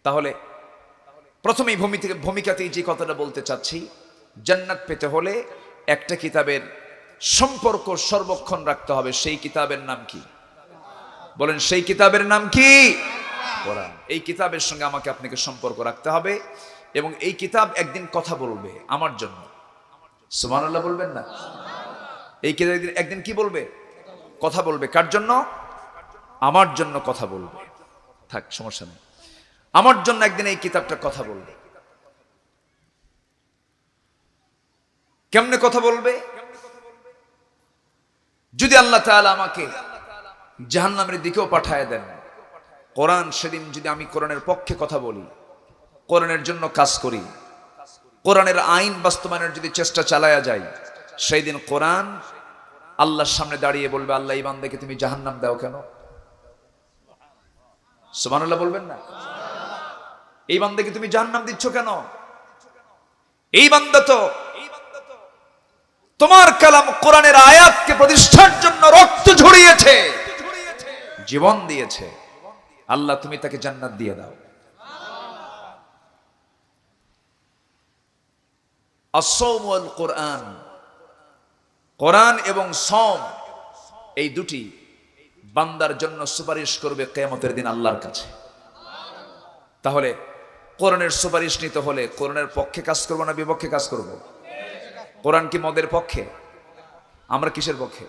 তাহলে প্রথমেই ভূমিকাতেই যে কথাটা বলতে চাচ্ছি, জান্নাত পেতে হলে একটা কিতাবের সম্পর্ক সর্বক্ষণ রাখতে হবে। সেই কিতাবের নাম কি? বলেন, সেই কিতাবের নাম কি? কোরআন। এই কিতাবের সঙ্গে আমাকে আপনাকে সম্পর্ক রাখতে হবে এবং এই কিতাব একদিন কথা বলবে আমার জন্য। সুবহানাল্লাহ বলবেন না? এই কিতাব একদিন কি বলবে? কথা বলবে। কার জন্য? আমার জন্য কথা বলবে। থাক, সমস্যা নেই। আমার জন্য একদিন এই কিতাবটা কথা বলবে। কেমনে কথা বলবে? যদি আল্লাহ তাআলা আমাকে জাহান্নামের দিকেও পাঠায় দেন, কোরআন সেদিন যদি আমি কোরআনের পক্ষে কথা বলি, কোরআনের জন্য কাজ করি, কোরআনের আইন বাস্তবায়নের যদি চেষ্টা চালায়া যাই, সেই দিন কোরআন আল্লাহর সামনে দাঁড়িয়ে বলবে, আল্লাহ এই বান্দাকে তুমি জাহান্নাম দাও কেন? সুবহানাল্লাহ বলবেন না? এই বান্দাকে তুমি জাহান্নাম দিচ্ছ কেন? এই বান্দা তো তোমার কালাম কোরআনের আয়াতকে প্রতিষ্ঠার জন্য রক্ত ঝরিয়েছে, জীবন দিয়েছে। আল্লাহ তুমি তাকে জান্নাত দিয়ে দাও। আস-সাওম ওয়াল কোরআন, কোরআন এবং সওম এই দুটি বান্দার জন্য সুপারিশ করবে কিয়ামতের দিন আল্লাহর কাছে। তাহলে কোরআনের সুপারিশ নিতে হলে কোরআনের পক্ষে কাজ করব না বিপক্ষে কাজ করব? কোরআন কি মদের পক্ষে? আমরা কিসের পক্ষে?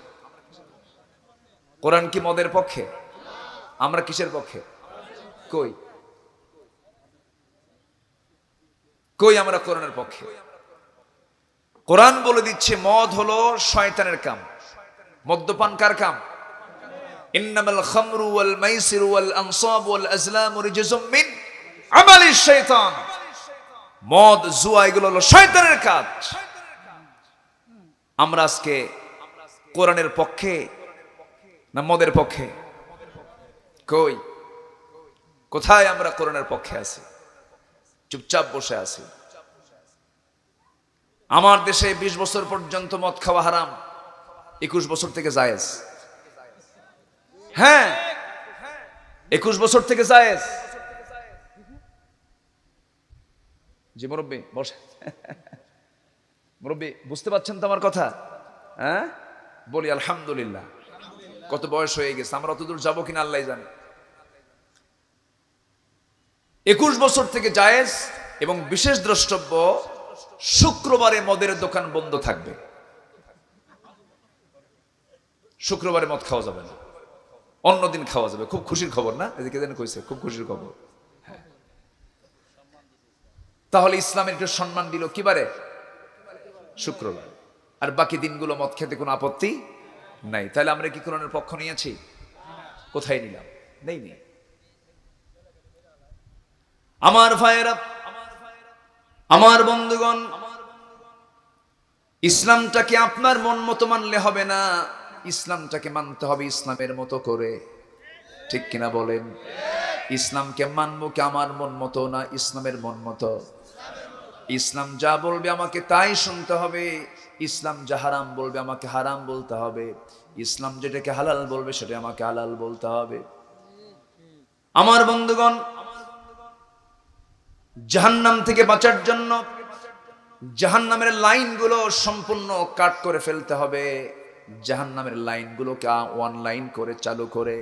কোরআন কি মদের পক্ষে? আমরা কিসের পক্ষে? কই কই আমরা কোরআনের পক্ষে। কোরআন বলে দিচ্ছে মদ হলো শয়তানের কাম। মদ্যপান কার কাম? ইন্নামাল খামরু ওয়াল মাইসিরু ওয়াল আনসাব ওয়াল আজলামু রিজসুম মিন আমালিশ শাইতান। মদ, জুয়া এগুলো হলো শয়তানের কাজ। আমরা আজকে কোরআনের পক্ষে না মদের পক্ষে? কই কোথায় আমরা কোরআনের পক্ষে আছি? চুপচাপ বসে আছি। আমার দেশে 20 বছর পর্যন্ত মদ খাওয়া হারাম, 21 বছর থেকে জায়েজ। হ্যাঁ, 21 বছর থেকে জায়েজ। জি মুরব্বী বসে। মুরব্বী বুঝতে পারছেন তো আমার কথা? হ্যাঁ, বলি আলহামদুলিল্লাহ। কত বয়স হয়ে গেছে, আমরা অতদূর যাবো কিনা আল্লাহ জানে। 21 বছর থেকে জায়েজ এবং বিশেষ দ্রষ্টব্য, শুক্রবারে মদের দোকান বন্ধ থাকবে। শুক্রবারে মদ খাওয়া যাবে না, অন্যদিন খাওয়া যাবে। খুব খুশির খবর না? এদিকে যেন কইছে খুব খুশির খবর। হ্যাঁ, তাহলে ইসলামের একটু সম্মান দিল কিবারে? শুক্রবার। আর বাকি দিনগুলো মদ খেতে কোনো আপত্তি নাই। তাহলে আমরা কি কোরআনের পক্ষ নিয়েছি? কোথায় নিলাম? নেই। আমার ভাইয়েরা, আমার বন্ধুগণ, ইসলামটাকে আপনার মন মতো মানলে হবে না, ইসলামটাকে মানতে হবে ইসলামের মতো করে। ঠিক কিনা বলেন? ইসলামকে মানবো কি আমার মন মতো না ইসলামের মন মতো? ইসলাম যা বলবে আমাকে তাই শুনতে হবে। ইসলাম যা হারাম বলবে আমাকে হারাম বলতে হবে। ইসলাম যেটাকে হালাল বলবে সেটা আমাকে হালাল বলতে হবে। আমার বন্ধুগণ, জাহান্নাম থেকে বাঁচার জন্য জাহান্নামের লাইনগুলো সম্পূর্ণ কাট করে ফেলতে হবে। জাহান্নামের লাইনগুলোকে অনলাইন করে চালু করে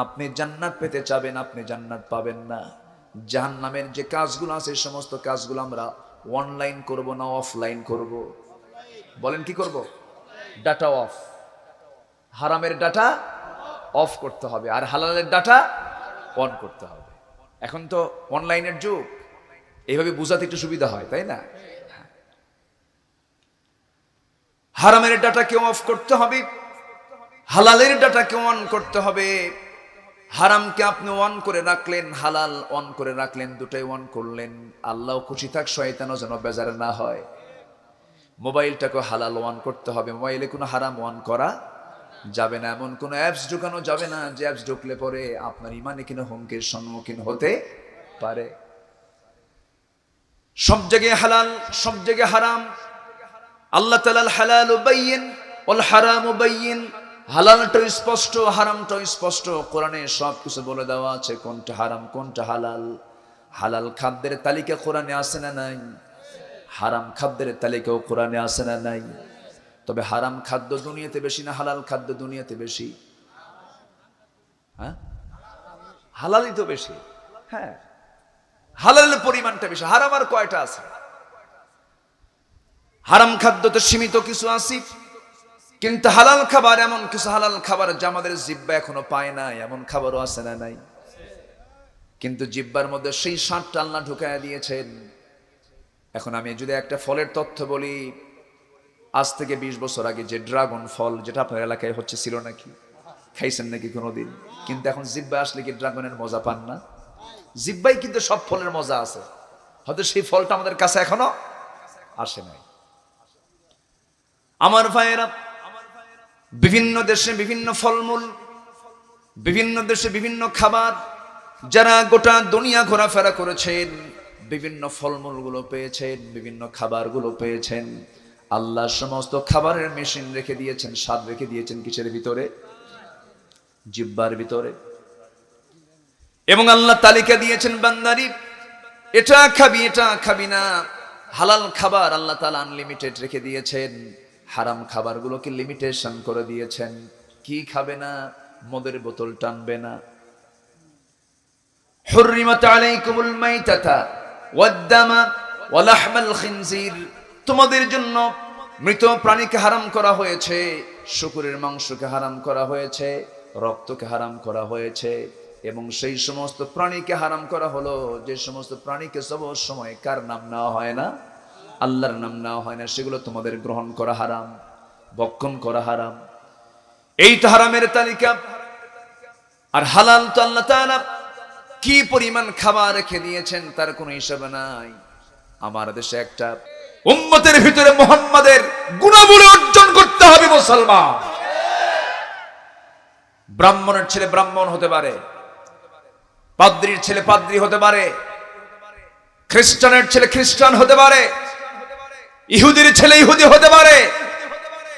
আপনি জান্নাত পেতে চাবেন, আপনি জান্নাত পাবেন না। জাহান্নামের যে কাজগুলো আছে সমস্ত কাজগুলো আমরা অনলাইন করব না অফলাইন করব? বলেন কি করব? Data off. হারামের ডাটা অফ করতে হবে আর হালালের ডাটা অন করতে হবে। এখন তো অনলাইনের যুগ, এইভাবে বুঝাতে একটু সুবিধা হয়, তাই না? হারামের ডাটাকে অফ করতে হবে, হালালের ডাটাকে অন করতে হবে। হারামকে আপনি অন করে রাখলেন, হালাল অন করে রাখলেন, দুটাই অন করলেন। আল্লাহ খুশি থাক, শয়তানও যেন বেজার না হয়। মোবাইলটাকে হালাল অন করতে হবে, মোবাইলে কোনো হারাম অন করা যাবে না। এমন কোনো অ্যাপস ঢুকানো যাবে না যে অ্যাপস ঢুকলে পরে আপনার ইমানে কিনা হুমকির সম্মুখীন হতে পারে। সব জায়গায় হালাল, সব জায়গায় হারাম। আল্লাহ তাআলা হালালু বাইয়িন ওয়াল হারামু বাইয়িন। হালালটা স্পষ্ট, হারামটা স্পষ্ট। কোরআনে সব কিছু বলে দেওয়া আছে, কোনটা হারাম কোনটা হালাল। হালাল খাদ্যের তালিকা কোরআনে আছে না নাই? হারাম খাদ্যের তালিকাও কোরআনে আছে না নাই? তবে হারাম খাদ্য দুনিয়াতে বেশি না হালাল খাদ্য দুনিয়াতে বেশি? হ্যাঁ, হালালই তো বেশি। হ্যাঁ, হালালের পরিমাণটা বেশি। হারাম আর কয়টা আছে? হারাম খাদ্য তো সীমিত কিছু আছে, কিন্তু হালাল খাবার এমন কিছু হালাল খাবার যা আমাদের জিহ্বা এখনো পায় না, এমন খাবারও আছে না নাই? কিন্তু জিহ্বার মধ্যে সেই স্বাদটা আল্লাহ ঢুকাইয়া দিয়েছেন। এখন আমি যদি একটা ফলের তথ্য বলি, আজ থেকে 20 বছর আগে যে ড্রাগন ফল, যেটা আপনার এলাকায় হচ্ছে, ছিল নাকি? খাইছেন নাকি কোনোদিন? কিন্তু এখন জিহ্বা আসলে কি ড্রাগনের মজা পান না? জিহ্বাই কিন্তু সব ফলের মজা আছে, হয়তো সেই ফলটা আমাদের কাছে এখনো আসে নাই। আমার ভাইয়েরা, বিভিন্ন দেশে বিভিন্ন ফলমূল, বিভিন্ন দেশে বিভিন্ন খাবার, যারা গোটা দুনিয়া ঘোরাফেরা করেছেন, বিভিন্ন ফলমূলগুলো পেয়েছেন, বিভিন্ন খাবারগুলো পেয়েছেন। আল্লাহ সমস্ত খাবারের মেশিন রেখে দিয়েছেন, স্বাদ রেখে দিয়েছেন কিসের ভিতরে? জিহ্বার ভিতরে। এবং আল্লাহ তালিকা দিয়েছেন, বান্দারি এটা খাবি, এটা খাবি না। হালাল খাবার আল্লাহ তাআলা আনলিমিটেড রেখে দিয়েছেন, হারাম খাবারগুলোকে লিমিটেশন করে দিয়েছেন। কি খাবে না? মদের বোতল টানবে না। হুররিমাত আলাইকুমুল মাইতাতা ওয়াদ-দামা ওয়া লাহমাল খিনজির, তোমাদের জন্য মৃত প্রাণীকে হারাম করা হয়েছে, শুকরের মাংসকে হারাম করা হয়েছে, রক্তকে হারাম করা হয়েছে। এবং সেই সমস্ত প্রাণীকে হারাম করা হলো যে সমস্ত প্রাণীকে সব সময় কার নাম নেওয়া হয় না? আল্লাহর নাম নেওয়া হয় না, সেগুলো তোমাদের গ্রহণ করা হারাম, ভক্ষণ করা হারাম। এই তো হারামের তালিকা। আর হালাল তো আল্লাহ তাআলা কি পরিমাণ খাবার রেখে দিয়েছেন তার কোনো হিসাব নাই। আমার দেশে একটা উম্মতের ভিতরে মুহাম্মাদের গুণাবলী অর্জন করতে হবে মুসলমান। ব্রাহ্মণের ছেলে ব্রাহ্মণ হতে পারে, পাদ্রীর ছেলে পাদ্রী হতে পারে, খ্রিস্টানের ছেলে খ্রিস্টান হতে পারে, ইহুদির ছেলে ইহুদি হতে পারে,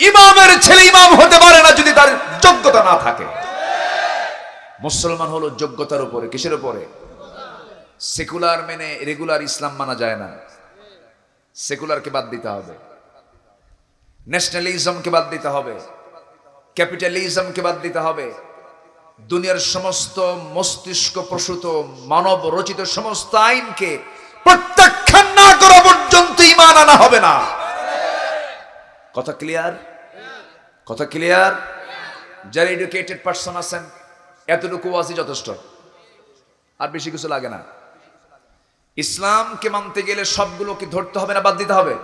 ইমামের ছেলে ইমাম হতে পারে না যদি তার যোগ্যতা না থাকে। মুসলমান হলো যোগ্যতার উপরে। কিসের উপরে? সেকুলার মেনে রেগুলার ইসলাম মানা যায় না। সেকুলারকে বাদ দিতে হবে, ন্যাশনালিজমকে বাদ দিতে হবে, ক্যাপিটালিজমকে বাদ দিতে হবে। দুনিয়ার সমস্ত মস্তিষ্ক প্রসূত মানব রচিত সমস্ত আইনকে প্রত্যাখ্যান না করা পর্যন্ত ঈমান আনা হবে না। কথা ক্লিয়ার? কথা ক্লিয়ার? যারা এডুকেটেড পারসন আছেন, এতটুকু ওয়াজই যথেষ্ট, আর বেশি কিছু লাগে না। ইসলামকে মানতে গেলে সবগুলোকে ধরতে হবে না বাদ দিতে হবে?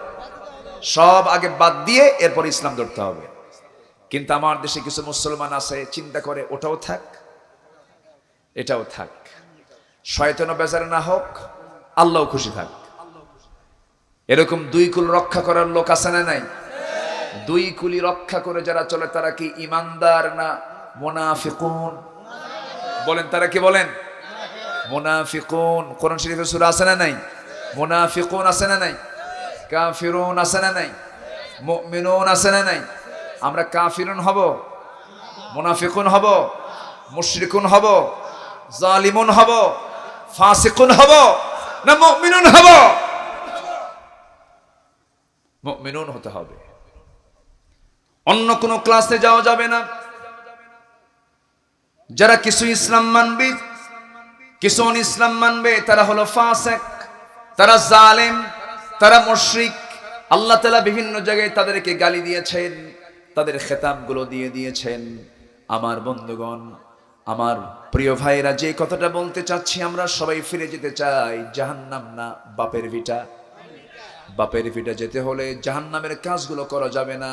সব আগে বাদ দিয়ে এরপর ইসলাম ধরতে হবে। কিন্তু আমার দেশে কিছু মুসলমান আছে, চিন্তা করে ওটাও থাক এটাও থাক, শয়তানও বেজার না হোক, আল্লাহও খুশি থাক। এরকম দুই কুল রক্ষা করার লোক আছে না নাই? দুই কুলি রক্ষা করে যারা চলে তারা কি ইমানদার না মুনাফিকুন? বলেন, তারা কি বলেন? মুনাফিকুন। কোরআন শরীফে সূরা আছে না নাই? মুনাফিকুন আছে না নাই? কাফিরুন আছে না নাই? মুমিনুন আছে না নাই? আমরা কাফিরুন হব, মুনাফিকুন হব, মুশরিকুন হব, জালিমুন হব, ফাসিকুন হব, না মুমিনুন হব? মুমিনুন হতে হবে। অন্য কোন ক্লাসে যাওয়া যাবে না। যারা কিছু ইসলাম মানবে, কিছু ইসলাম মানবে, তারা হলো ফাসিক, তারা জালেম, তারা মুশরিক। আল্লাহ তাআলা বিভিন্ন জায়গায় তাদেরকে গালি দিয়েছেন, তাদের খেতাবগুলো দিয়ে দিয়েছেন। আমার বন্ধুগণ, আমার প্রিয় ভাইরা, যে কথাটা বলতে চাচ্ছি, আমরা সবাই ফিরে যেতে চাই জাহান্নাম না বাপের ভিটা। বাপের ভিটা যেতে হলে জাহান্নামের কাজগুলো করা যাবে না।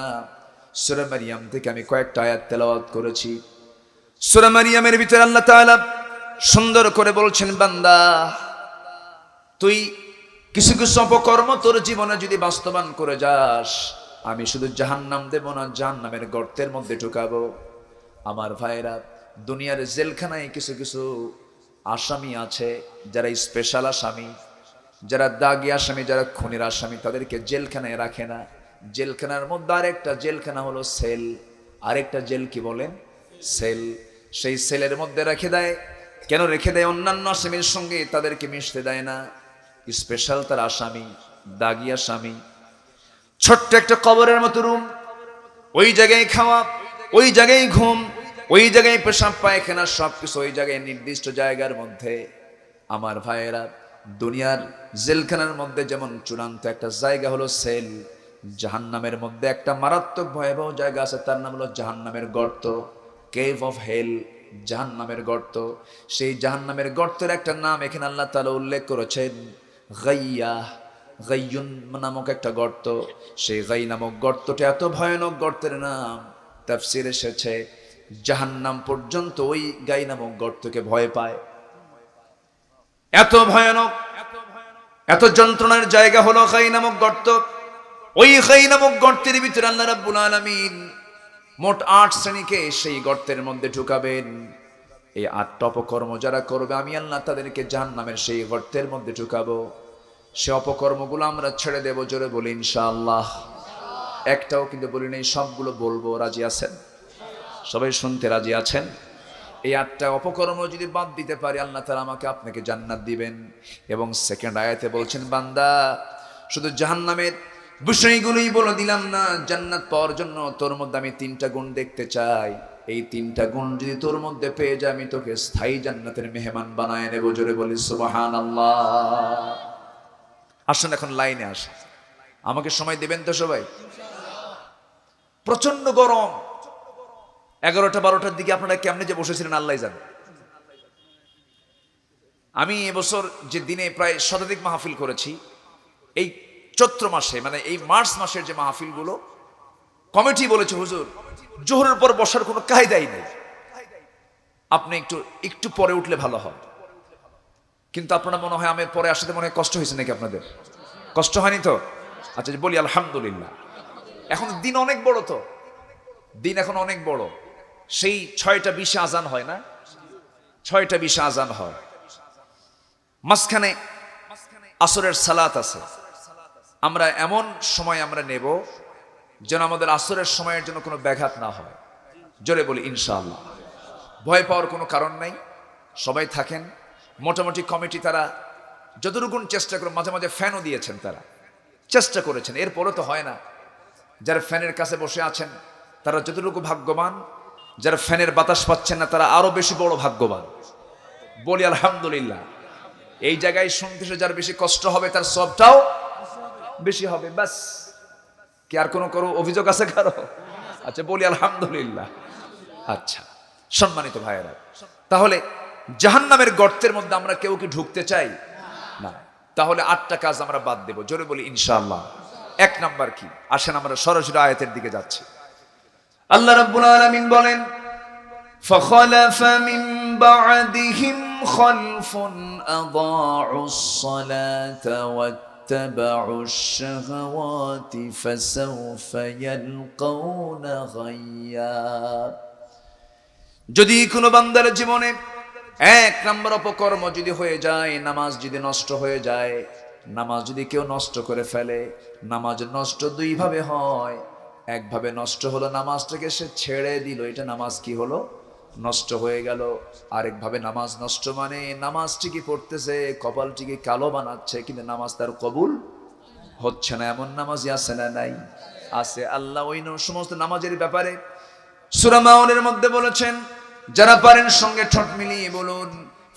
সূরা মারিয়াম থেকে আমি কয়েকটা আয়াত তেলাওয়াত করেছি। সূরা মারিয়ামের ভিতরে আল্লাহ তাআলা সুন্দর করে বলছেন, বান্দা তুই কিছু কিছু অপকর্ম তোর জীবনে যদি বাস্তবায়ন করে যাস, আমি শুধু জাহান্নাম দেব না, জাহান্নামের গর্তের মধ্যে ঢুকাবো। আমার ভাইরা, দুনিয়ার জেলখানায় কিছু কিছু আসামি আছে যারা স্পেশাল আসামি, যারা দাগী আসামি, যারা খুনের আসামি, তাদেরকে জেলখানায় রাখে না। জেলখানার মধ্যে আরেকটা জেলখানা হলো সেল, আরেকটা জেল কি বলেন? সেল। সেই সেলের মধ্যে রেখে দেয়। কেন রেখে দেয় অন্যান্য আসামির সঙ্গে? তাদেরকে মিশতে দেয় না। স্পেশাল তার আসামি, দাগি আসামি। ছোট্ট একটা কবরের মতো রুম, ওই জায়গায় খাওয়া, ওই জায়গায় ঘুম, ওই জায়গায় পেশাব পায়খানা, সবকিছু ওই জায়গায় নির্দিষ্ট জায়গার মধ্যে। আমার ভাইয়েরা, দুনিয়ার জেলখানার মধ্যে যেমন চূড়ান্ত একটা জায়গা হলো সেল, জাহান্নামের মধ্যে একটা মারাত্মক ভয়াবহ জায়গা আছে, তার নাম হলো জাহান্নামের গর্ত, কেভ অফ হেল, জাহান্নামের গর্ত। সেই জাহান্নামের গর্তের একটা নাম এখানে আল্লাহ তাআলা উল্লেখ করেছেন, গাইয়া, গাইয়ুন নামক একটা গর্ত। সেই গাই নামক গর্তটা এত ভয়ানক গর্তের নাম, তাফসীরে এসেছে জাহান্নাম পর্যন্ত ওই গাই নামক গর্তকে ভয় পায়। এত ভয়ানক, এত যন্ত্রণার জায়গা হলো গাই নামক গর্ত। ওই গাই নামক গর্তের ভিতরে আল্লাহ রাব্বুল আলামিন মোট 8 শ্রেণীকে সেই গর্তের মধ্যে ঢুকাবেন। এই 8টা অপকর্ম যারা করবে, আমি আল্লাহ তাদেরকে জাহান্নামের সেই গর্তের মধ্যে ঢুকাবো। সে অপকর্মগুলো আমরা ছেড়ে দেব, জোরে বলি ইনশাআল্লাহ। একটাও কিন্তু বলি নাই, সবগুলো বলবো। রাজি আছেন? সবাই শুনতে রাজি আছেন? এই 8টা অপকর্ম যদি বাদ দিতে পারি, আল্লাহ তাআলা আমাকে আপনাকে জান্নাত দিবেন। এবং সেকেন্ড আয়াতে বলছেন, বান্দা শুধু জাহান্নামের বিষয়গুলোই বলে দিলাম না, জান্নাত পাওয়ার জন্য তোর মধ্যে আমি 3টা গুণ দেখতে চাই। এই 3টা গুণ যদি তোর মধ্যে পেয়ে যাই, আমি তোকে স্থায়ী জান্নাতের মেহমান বানায় নেব। জোরে বলি সুবহানাল্লাহ। আসুন এখন লাইনে আসেন, আমাকে সময় দিবেন তো সবাই? প্রচন্ড গরম, 11টা 12টার দিকে আপনারা কেমনে যে বসেছিলেন আল্লাহ জানে। আমি এবছর যে দিনে প্রায় শতাধিক মাহফিল করেছি, এই চৈত্র মাসে, মানে এই মার্চ মাসের যে মাহফিলগুলো, কমিটি বলেছে হুজুর জোহরের পর বসার কোনো কায়দাই নেই, আপনি একটু পরে উঠলে ভালো হয়। কিন্তু আপনারা মনে হয় আমের পরে আসতে মনে হয় কষ্ট হয়েছে নাকি? আপনাদের কষ্ট হয়নি তো? আচ্ছা, বলি আলহামদুলিল্লাহ। এখন দিন অনেক বড়, তো দিন এখন অনেক বড়। সেই 6টা 20 আজান হয় না? 6টা 20 আজান হয়, মাঝখানে আসরের সালাত আছে। আমরা এমন সময় আমরা নেব যেন আমাদের আসরের সময়ের জন্য কোনো ব্যাঘাত না হয়। জোরে বলি ইনশাআল্লাহ। ভয় পাওয়ার কোনো কারণ নাই, সবাই থাকেন। মোটামুটি কমিটি তারা যতটুকুন চেষ্টা করে, মাঝে মাঝে ফ্যানও দিয়েছেন, তারা চেষ্টা করেছেন, এরপরও তো হয় না। যারা ফ্যানের কাছে বসে আছেন তারা যতটুকু ভাগ্যবান, যারা ফ্যানের বাতাস পাচ্ছেন না তারা আরো বেশি বড় ভাগ্যবান। বলি আলহামদুলিল্লাহ। এই জায়গায় শুনতে যার বেশি কষ্ট হবে তার সবটাও বেশি হবে। ব্যাস, কি আর কোনো অভিযোগ আছে কারো? আচ্ছা, বলি আলহামদুলিল্লাহ। আচ্ছা সম্মানিত ভাইয়েরা, তাহলে জাহান্নামের গর্তের মধ্যে আমরা কেউ কি ঢুকতে চাই না? তাহলে 8টা কাজ আমরা বাদ দেব। জোরে বলি ইনশাআল্লাহ। 1 নাম্বার কি? আসেন আমরা সরাসরি আয়াতের দিকে যাচ্ছি। আল্লাহ রাব্বুল আলামিন বলেন, فخلف من بعدهم خلف أضاعوا الصلاة واتبعوا الشهوات فسوف يلقون غيا। যদি কোনো বান্দার জীবনে 1 নম্বর অপকর্ম যদি হয়ে যায়, নামাজ যদি নষ্ট হয়ে যায়, নামাজ যদি কেউ নষ্ট করে ফেলে, নামাজ নষ্ট 2 ভাবে হয়। একভাবে নষ্ট হলো, নামাজটাকে সে ছেড়ে দিল, এটা নামাজ কি হলো? নষ্ট হয়ে গেল। আরেকভাবে নামাজ নষ্ট মানে নামাজটিকে পড়তেছে, কপালটিকে কালো বানাচ্ছে, কিন্তু নামাজ তার কবুল হচ্ছে না। এমন নামাজি আছে না নাই? আছে। আল্লাহ ওই সমস্ত নামাজের ব্যাপারে সূরা মাউনের মধ্যে বলেছেন, যারা পারেন সঙ্গে ঠোঁট মিলিয়ে বলুন,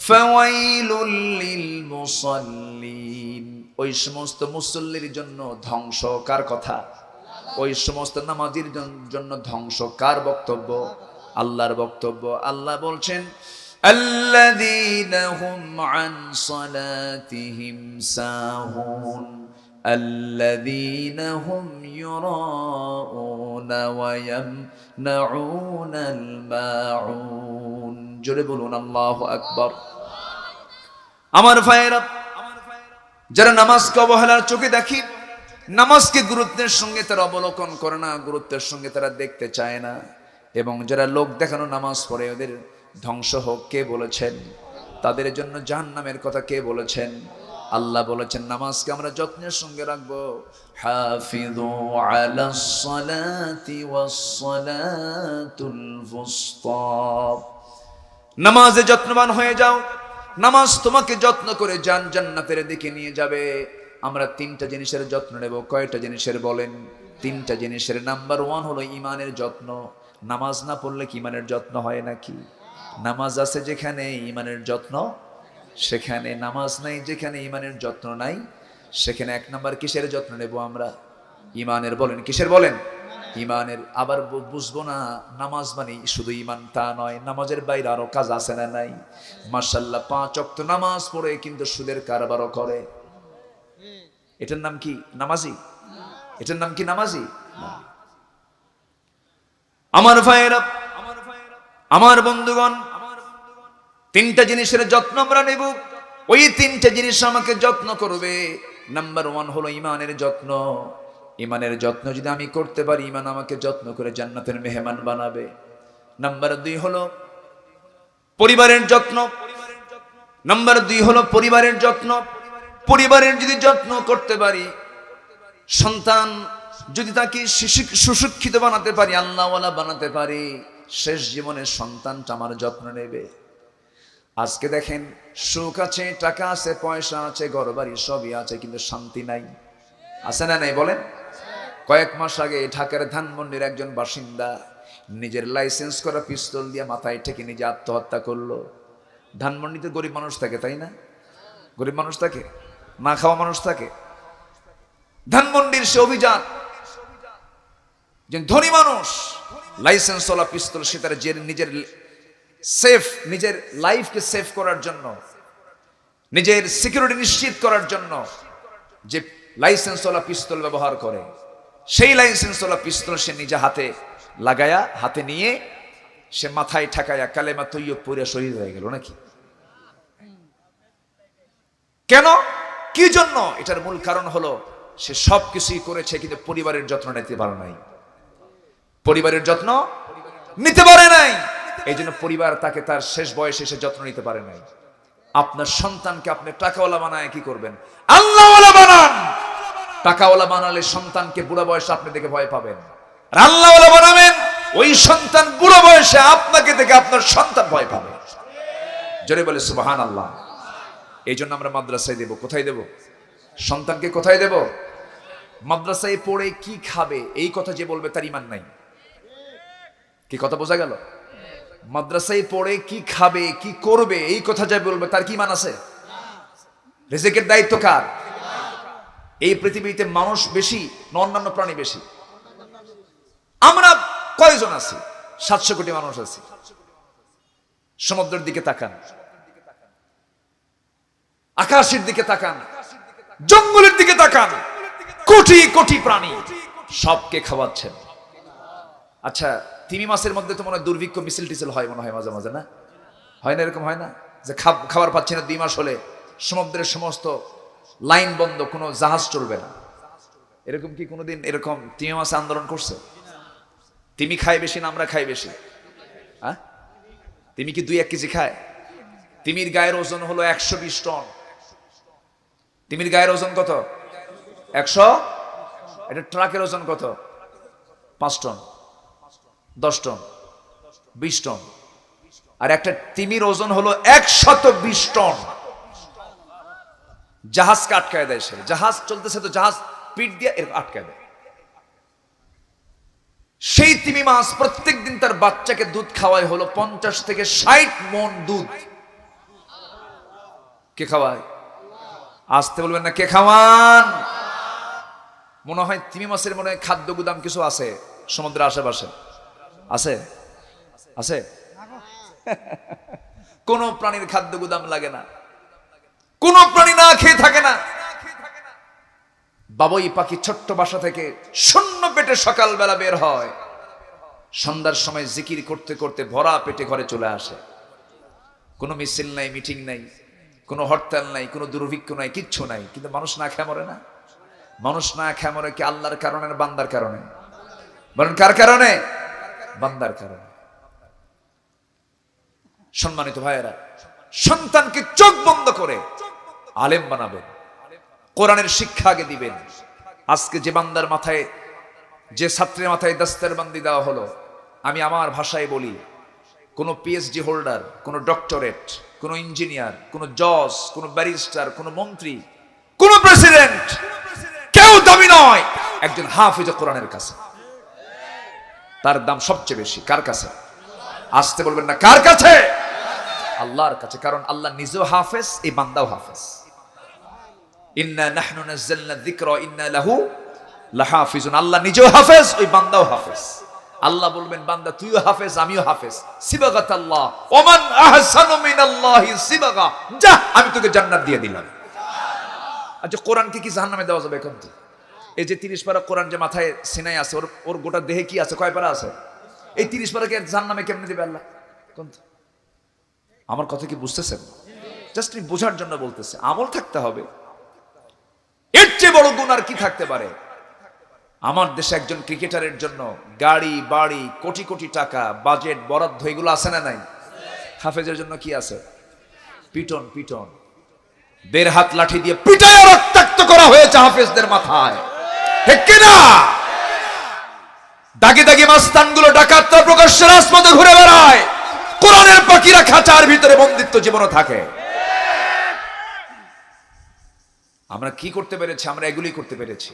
ফাওয়াইলুল লিল মুসাল্লিন। ওই সমস্ত মুসল্লির জন্য ধ্বংস। কার কথা? ওই সমস্ত নামাজির জন্য ধ্বংস। কার বক্তব্য? আল্লাহর বক্তব্য। আল্লাহ বলছেন, আল্লাযীনা হুম আন সালাতিহিম সাহুন আল্লাযীনা হুম ইউরাউনা ওয়া ইয়ামনাউনাল মাউন। জোরে বলুন আল্লাহু আকবার। আমার ভাইয়েরা, যারা নামাজকে অবহেলার চোখে দেখি, নামাজকে গুরুত্বের সঙ্গে তারা অবলোকন করে না, গুরুত্বের সঙ্গে তারা দেখতে চায় না, এবং যারা লোক দেখানো নামাজ পড়ে ওদের ধ্বংস হোক, কে বলেছেন? তাদের জন্য জাহান্নামের কথা কে বলেছেন? আল্লাহ বলেছেন নামাজকে আমরা যত্নের সঙ্গে রাখবো। হাফিযু আলাস সালাতি ওয়াস সালাতুল ফুসতা। নামাজে যত্নবান হয়ে যাও, নামাজ তোমাকে যত্ন করে জান্নাতের দিকে নিয়ে যাবে। আমরা তিনটা জিনিসের যত্ন নেব। কয়টা জিনিসের বলেন? তিনটা জিনিসের। নাম্বার 1 হলো ইমানের যত্ন। নামাজ না পড়লে কি ইমানের যত্ন হয় নাকি? নামাজ আছে যেখানে ইমানের যত্ন সেখানে, নামাজ নাই যেখানে ইমানের যত্ন নাই সেখানে। 1 নাম্বার কিসের যত্ন নেব আমরা? ইমানের। বলেন কিসের? বলেন ইমানের। আবার বুঝবো না নামাজ মানে শুধু ইমান, তা নয়, নামাজের বাইরে আরো কাজ আছে না নাই? মাশাআল্লাহ 5 ওয়াক্ত নামাজ পড়ে কিন্তু সুদের কারবারও করে। এটার নাম কি নামাজি? এটার নাম কি নামাজি? আমার ভাইয়েরা, আমার বন্ধুগণ, তিনটা জিনিসের যত্ন আমরা নেব। ওই তিনটা জিনিস আমাকে যত্ন করবে। নাম্বার 1 হলো ইমানের যত্ন। ইমানের যত্ন যদি আমি করতে পারি, ইমান আমাকে যত্ন করে জান্নাতের মেহমান বানাবে। নাম্বার 2 হলো পরিবারের যত্ন। নাম্বার 2 হলো পরিবারের যত্ন। পরিবারের যদি যত্ন করতে পারি, সন্তান যদি তাকে সুশিক্ষিত বানাতে পারি, আল্লাহওয়ালা বানাতে পারি, শেষ জীবনে সন্তানটা আমার যত্ন নেবে। আজকে দেখেন, সুখ আছে, টাকা আছে, পয়সা আছে, ঘরবাড়ি সবই আছে, কিন্তু শান্তি নাই। আছে না নাই বলেন? কয়েক মাস আগে ঢাকার ধানমন্ডির একজন বাসিন্দা নিজের লাইসেন্স করা পিস্তল দিয়ে মাথায় ঠেকে নিজে আত্মহত্যা করলো। ধানমন্ডিতে গরিব মানুষ থাকে, তাই না? গরিব মানুষ থাকে, না খাওয়া মানুষ থাকে। ধানমন্ডির সে অভিযান, যে ধনী মানুষ লাইসেন্স ওলা পিস্তল, সে তার নিজের লাইফকে সেভ করার জন্য, নিজের সিকিউরিটি নিশ্চিত করার জন্য যে লাইসেন্স ওলা পিস্তল ব্যবহার করে, সেই লাইসেন্স ওলা পিস্তল সে নিজে হাতে লাগায়া, হাতে নিয়ে সে মাথায় ঠেকায়া কালেমা তৈয়ব পড়ে শহীদ হয়ে গেল নাকি? কেন? কি জন্য? এটার মূল কারণ হলো সে সব কিছুই করেছে, কিন্তু পরিবারের যত্ন নিতে পারে নাই। পরিবারের যত্ন নিতে পারে নাই, এই জন্য পরিবার তাকে তার শেষ বয়সে এসে যত্ন নিতে পারে নাই। আপনার সন্তানকে আপনি টাকাওয়ালা বানায় কি করবেন? আল্লাহওয়ালা বানান। টাকাওয়ালা বানালে সন্তানকে বুড়া বয়সে আপনি দেখে ভয় পাবেন। আর আল্লাহওয়ালা বানাবেন, ওই সন্তান বুড়া বয়সে আপনাকে দেখে আপনার সন্তান ভয় পাবে। জোরে বলে সুবহানাল্লাহ। এই জন্য আমরা মাদ্রাসায় দেব। কোথায় দেব? সন্তানকে কোথায় দেব? মাদ্রাসায় পড়ে কি খাবে এই কথা যে বলবে তার ইমান নাই। কি কথা বোঝা গেল? মাদ্রাসায় পড়ে কি খাবে, কি করবে এই কথা যে বলবে তার কি ইমান আছে? রিজিকের দায়িত্ব কার? এই পৃথিবীতে মানুষ বেশি না অন্যান্য প্রাণী বেশি? আমরা কয়জন আছি? 700 কোটি মানুষ আছি। সমুদ্রের দিকে তাকান, আকাশের দিকে তাকান, জঙ্গলের দিকে তাকান, কোটি কোটি প্রাণী, সবকে খাওয়াচ্ছেন। আচ্ছা, তিমি মাসের মধ্যে তো মনে হয় দুর্ভিক্ষ মিছিল টিছিল হয়, মনে হয় মাঝে মাঝে, না হয় না? এরকম হয় না যে খাবার পাচ্ছি না 2 মাস হলে সমুদ্রের সমস্ত লাইন বন্ধ, কোনো জাহাজ চলবে না? এরকম কি কোনোদিন এরকম তিমি মাসে আন্দোলন করছে? তিমি খায় বেশি না আমরা খাই বেশি? হ্যাঁ, তিমি কি 2-1 কেজি খায়? তিমির গায়ের ওজন হলো 120 টন। তিমির গায়ের ওজন কত? 100। এটা ট্রাকের ওজন কত? 5 টন, 10 টন, 20 টন। আর একটা তিমির ওজন হলো 120 টন। জাহাজকে আটকায় দেয় সে। জাহাজ চলতেছে তো জাহাজ পিট দিয়ে এর আটকায় দেয়। সেই তিমি মাছ প্রত্যেক দিন তার বাচ্চাকে দুধ খাওয়ায় হলো 50 থেকে 60 মণ দুধ। কে খাওয়ায়? আসতে বলবেন না, কে খাওয়ান? মনে হয় তিমি মাছের মনে হয় খাদ্য গুদাম কিছু আছে সমুদ্রের আশেপাশে। আছে? আছে? কোন প্রাণীর খাদ্য গুদাম লাগে না, কোন প্রাণী না খেয়ে থাকে না। বাবুই পাখি ছোট্ট বাসা থেকে শূন্য পেটে সকালবেলা বের হয়, সন্ধ্যার সময় জিকির করতে করতে ভরা পেটে ঘরে চলে আসে। কোনো মিছিল নাই, মিটিং নাই, কোনো হরতাল নাই, কোনো দুর্ভিক্ষ নাই, কিচ্ছু নাই। কিন্তু মানুষ না খেয়ে মরে না? মানুষ না খেয়ে মরে কি আল্লাহর কারণে না বান্দার কারণে? বলেন কার কারণে? বান্দার কারণে। সম্মানিত ভাইয়েরা, সন্তানকে চোখ বন্ধ করে আলেম বানাবেন, কোরআনের শিক্ষা আগে দিবেন। আজকে যে বান্দার মাথায়, যে ছাত্রের মাথায় দস্তারবন্দি দেওয়া হলো, আমি আমার ভাষায় বলি, কোনো পিএইচডি হোল্ডার, কোনো ডক্টরেট, কোনো ইঞ্জিনিয়ার, কোনো জজ, কোনো ব্যারিস্টার, কোনো মন্ত্রী, কোনো প্রেসিডেন্ট, কেউ দামি নয় একজন হাফিজ কোরআনের কাছে। তার দাম সবচেয়ে বেশি। কার কাছে? আসতে বলবেন না, কার কাছে? আল্লাহর কাছে। কারণ আল্লাহ নিজেও হাফেজ, এই বান্দাও হাফেজ। ইন্না নাহনু নাযালনা যিকরা ইন্না লাহু লাহাফিজুন। আল্লাহ নিজেও হাফেজ, ওই বান্দাও হাফেজ। আল্লাহ বলবেন, বান্দা তুইও হাফেজ, আমিও হাফেজ। সিবাগাতাল্লাহ, ওমান আহসানু মিনাল্লাহি সিবাগা, যা আমি তোকে জান্নাত দিয়ে দিলাম। আচ্ছা, কোরআনকে কি জাহান্নামে দেওয়া যাবে? এখন তো এই যে 30 পারা কোরআন যে মাথায় সিনায় আছে, ওর গোটা দেহে কি আছে? কয় পারা আছে? এই 30 পারাকে জাহান্নামে কেমনে দিবে আল্লাহ? কোন? আমার কথা কি বুঝতেছেন? জাস্ট বোঝার জন্য বলতেছে। আমল থাকতে হবে। এর চেয়ে বড় গুনাহ আর কি থাকতে পারে? আমার দেশে একজন ক্রিকেটারের জন্য গাড়ি বাড়ি কোটি কোটি টাকা বাজেট বরাদ্দ, এগুলো আছে না নাই? হাফেজের জন্য কি আছে? পিটন পিটন, 1.5 হাত লাঠি দিয়ে পিটায় রক্তাক্ত করা হয়েছে হাফেজদের মাথায়, ঠিক কিনা? দাগি দাগি মাস্তানগুলো ডাকাতরা প্রকাশ্যে রাজপথে ঘুরে বেড়ায়, কোরআনের পাখিরা খাঁচার ভিতরে বন্দিত্ব জীবনও থাকে। আমরা কি করতে পেরেছি? আমরা এগুলি করতে পেরেছি।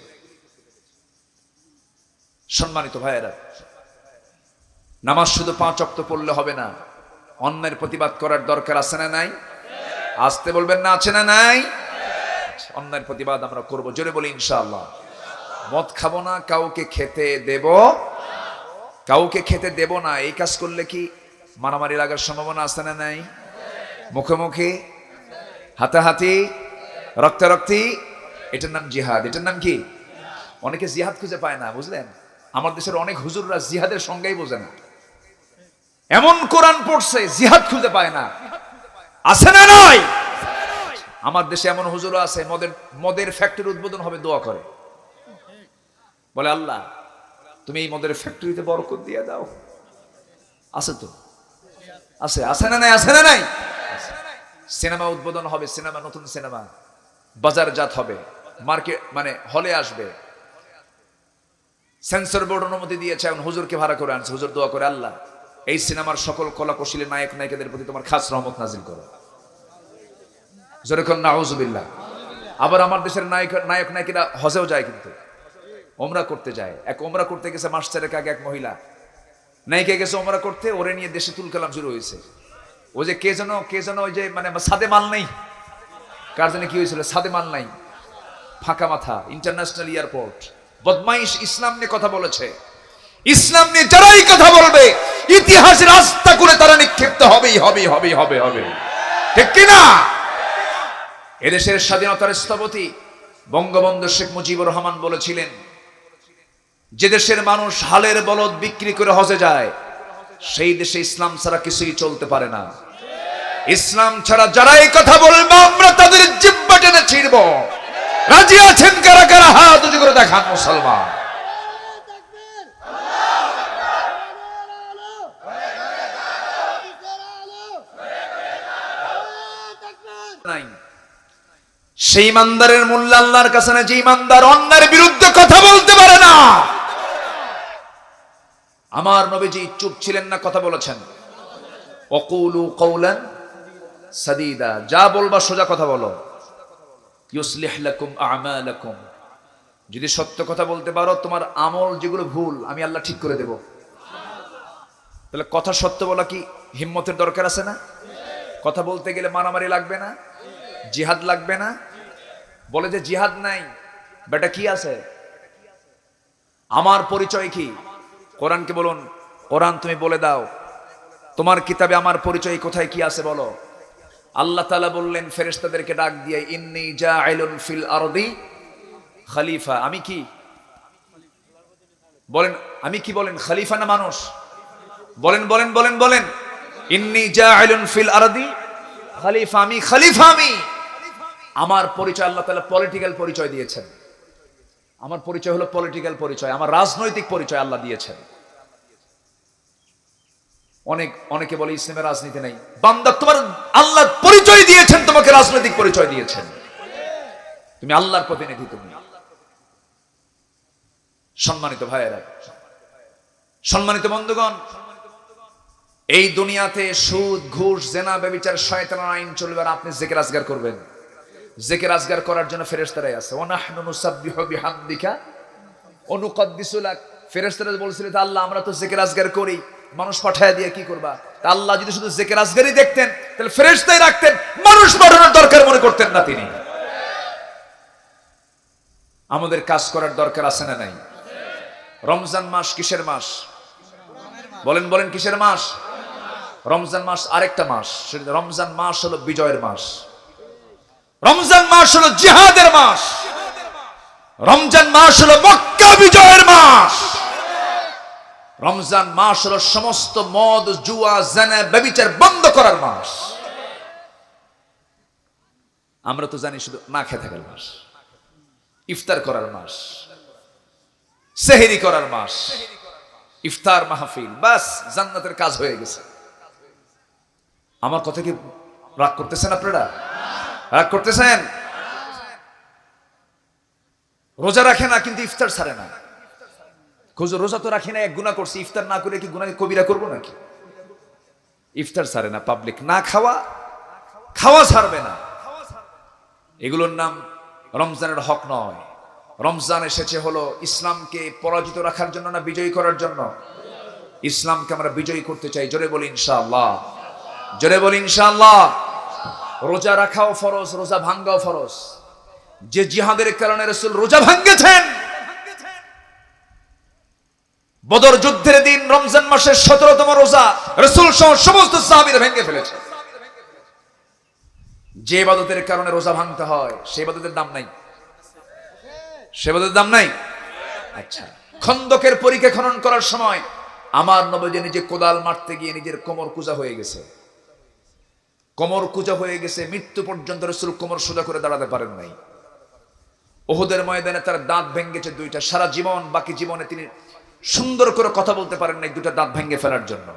সম্মানিত ভাইয়েরা, নামাজ শুধু 5 ওয়াক্ত পড়লে হবে না, অন্যের প্রতিবাদ করার দরকার আছে না নাই? আসতে বলবেন না, আছে না নাই? অন্যের প্রতিবাদ আমরা করব, জোরে বলি ইনশাআল্লাহ। মদ খাবো না, কাউকে খেতে দেব, কাউকে খেতে দেব না। এই কাজ করলে কি মারামারি লাগার সম্ভাবনা আছে না নাই? মুখোমুখি, হাতাহাতি, রক্তারক্তি, এটার নাম জিহাদ। এটার নাম কি? অনেকে জিহাদ খুঁজে পায় না, বুঝলেন? আমার দেশের অনেক হুজুররা জিহাদের সংজ্ঞাই বোঝে না, এমন কোরআন পড়ছে জিহাদ খুঁজে পায় না। আছে না নাই? আমার দেশে এমন হুজুরও আছে, মদের ফ্যাক্টরি উদ্বোধন হবে, দোয়া করে, বলে আল্লাহ তুমি এই মদের ফ্যাক্টরিতে বরকত দিয়ে দাও। আছে তো, আছে, আছে না নাই? আছে না নাই? সিনেমা উদ্বোধন হবে, সিনেমা, নতুন সিনেমা বাজারজাত হবে, মার্কেট মানে হলে আসবে, সেন্সর বোর্ড অনুমতি দিয়েছে, এখন হুজুরকে ভাড়া করে আনছে। হুজুর দোয়া করে, আল্লাহ এই সিনেমার সকল কলা কৌশলী নায়ক নায়িকাদের প্রতি তোমার খাস রহমত নাজিল করো। যেরকম নাউজুবিল্লাহ। আবার আমার দেশের নায়ক নায়িকারা হজেও যায়, কিন্তু ওমরা করতে যায়। এক ওমরা করতে গেছে মাস 4 আগে, এক মহিলা নায়িকা গেছে ওমরা করতে, ওরে নিয়ে দেশে তুল কালাম শুরু হয়েছে। ও যে কে যেন ওই যে মানে সাদে মাল নেই, কার জন্য কি হয়েছিল? সাদে মাল নাই, ফাঁকা মাথা, ইন্টারন্যাশনাল এয়ারপোর্ট। বদমাইশ ইসলাম নিয়ে কথা বলেছে। ইসলাম নিয়ে যারাই কথা বলবে, ইতিহাস রাস্তা করে তারা নিক্ষিপ্ত হবেই হবে হবে হবে হবে, ঠিক কিনা? এদেশের স্বাধীনতার স্থপতি বঙ্গবন্ধু শেখ মুজিবুর রহমান বলেছিলেন, যে দেশের মানুষ হালের বলদ বিক্রি করে হজে যায়, সেই দেশে ইসলাম ছাড়া কিছুই চলতে পারে না। ইসলাম ছাড়া যারা এই কথা বলবে, আমরা তাদের জিহ্বা টেনে ছিঁড়ব। রাজি আছেন কারা কারা? হাত উঁচু করে দেখান মুসলমান। সেই ইমানদারের মূল্য আল্লাহর কাছে না, যে ইমানদার অন্যের বিরুদ্ধে কথা বলতে পারে না। আমার নবীজি চুপ ছিলেন না, কথা বলেছেন। ওয়াকুলু কওলান সাদীদা, যা বলবা সোজা কথা বলো। ইউসলিহ লাকুম আমালাকুম, যদি সত্য কথা বলতে পারো, তোমার আমল যেগুলো ভুল আমি আল্লাহ ঠিক করে দেব। তাহলে কথা সত্য বলা কি হিম্মতের দরকার আছে না? কথা বলতে গেলে মারামারি লাগবে না, জিহাদ লাগবে না। বলে যে জিহাদ নাই, বেটা কি আছে? আমার পরিচয় কি? কোরআনকে বলুন, কোরআন তুমি বলে দাও, তোমার কিতাবে আমার পরিচয় কোথায় কি আছে বলো। আল্লাহ তাআলা বললেন ফেরেশতাদেরকে ডাক দিয়ে, ইন্নী জাইলুন ফিল আরদি খলিফা। আমি কি বলেন? আমি কি বলেন? খলিফা না মানুষ? বলেন বলেন বলেন বলেন। ইন্নী জাইলুন ফিল আরদি খলিফা, আমি খলিফা। আমি, আমার পরিচয় আল্লাহ তাআলা পলিটিক্যাল পরিচয় দিয়েছেন। আমার পরিচয় হলো পলিটিক্যাল পরিচয়, আমার রাজনৈতিক পরিচয় আল্লাহ দিয়েছেন। অনেকে বলে ইসলামের রাজনীতি নেই। বান্দা, তোমার আল্লাহ পরিচয় দিয়েছেন, তোমাকে রাজনৈতিক পরিচয় দিয়েছেন। তুমি আল্লাহর প্রতিনিধি। তুমি সম্মানিত ভাইয়েরা, সম্মানিত বন্ধুগণ, এই দুনিয়াতে সুদ, ঘুষ, জেনা, ব্যভিচার, শয়তানের আইন চলবে, আর আপনি জিকির আজগার করবেন। জিকির আজগার করার জন্য ফেরেশতারাই আছে। ওয়া নাহনু নুসাব্বিহু বিহামদিকা ওয়া নুকদ্দিসু লাক। ফেরেশতারা বলছিলেন, আল্লাহ আমরা তো জিকির আজগার করি, মানুষ পাঠায় দিয়ে কি করবা? তা আল্লাহ যদি শুধু জিকির আজগারই দেখতেন তাহলে ফেরেশতাই রাখতেন, মানুষ পাঠানোর দরকার মনে করতেন না তিনি। আমাদের কাজ করার দরকার আছে না নাই? রমজান মাস কিসের মাস? বলেন বলেন, কিসের মাস? রমজান মাস আরেকটা মাস। রমজান মাস হলো বিজয়ের মাস, রমজান মাস হলো জিহাদের মাস, রমজান মাস হলো মক্কা বিজয়ের মাস, রমজান মাস হলো সমস্ত মদ, জুয়া, জেনা, ব্যভিচার বন্ধ করার মাস। আমরা তো জানি শুধু না খেয়ে থাকার মাস, ইফতার করার মাস, সেহরি করার মাস, ইফতার মাহফিল, বাস জান্নাতের কাজ হয়ে গেছে। আমার কথা কি রাগ করতেছেন আপনারা? রাগ করতেছেন? রোজা রাখে না কিন্তু ইফতার ছাড়ে না। রোজা তো রাখি না, এক গুনাহ করছি, ইফতার না করে কি গুনাহ কবিরা করবো নাকি? ইফতার ছাড়ে না, পাবলিক না খাওয়া, খাওয়া ছাড়বে না। এগুলোর নাম রমজানের হক নয়। রমজান এসেছে হলো ইসলামকে পরাজিত রাখার জন্য না বিজয়ী করার জন্য? ইসলামকে আমরা বিজয়ী করতে চাই। জোরে বলি ইনশাআল্লাহ, জোরে বলি ইনশাআল্লাহ। রোজা রাখাও ফরজ, রোজা ভাঙ্গাও ফরজ। যে জিহাদের কারণে রাসূল রোজা ভাঙ্গেছেন, বদর যুদ্ধের দিন রমজান মাসের 17তম রোজা রাসূল সহ সমস্ত সাহাবীরা ভেঙে ফেলেছে। যে ইবাদতের কারণে রোজা ভাঙতে হয় সেই ইবাদতের দাম নাই, সে ইবাদতের দাম নাই। আচ্ছা, খন্দকের পরিখা খনন করার সময় আমার নবী নিজে কোদাল মারতে গিয়ে নিজের কোমর কুজা হয়ে গেছে, কোমর কুজা হয়ে গেছে, মৃত্যু পর্যন্ত রাসূল কোমর সোজা করে দাঁড়াতে পারেন নাই। উহুদের ময়দানে তার দাঁত ভেঙেছে দুইটা, সারা জীবন বাকি জীবনে তিনি সুন্দর করে কথা বলতে পারেন নাই দুটা দাঁত ভেঙে ফেলার জন্য।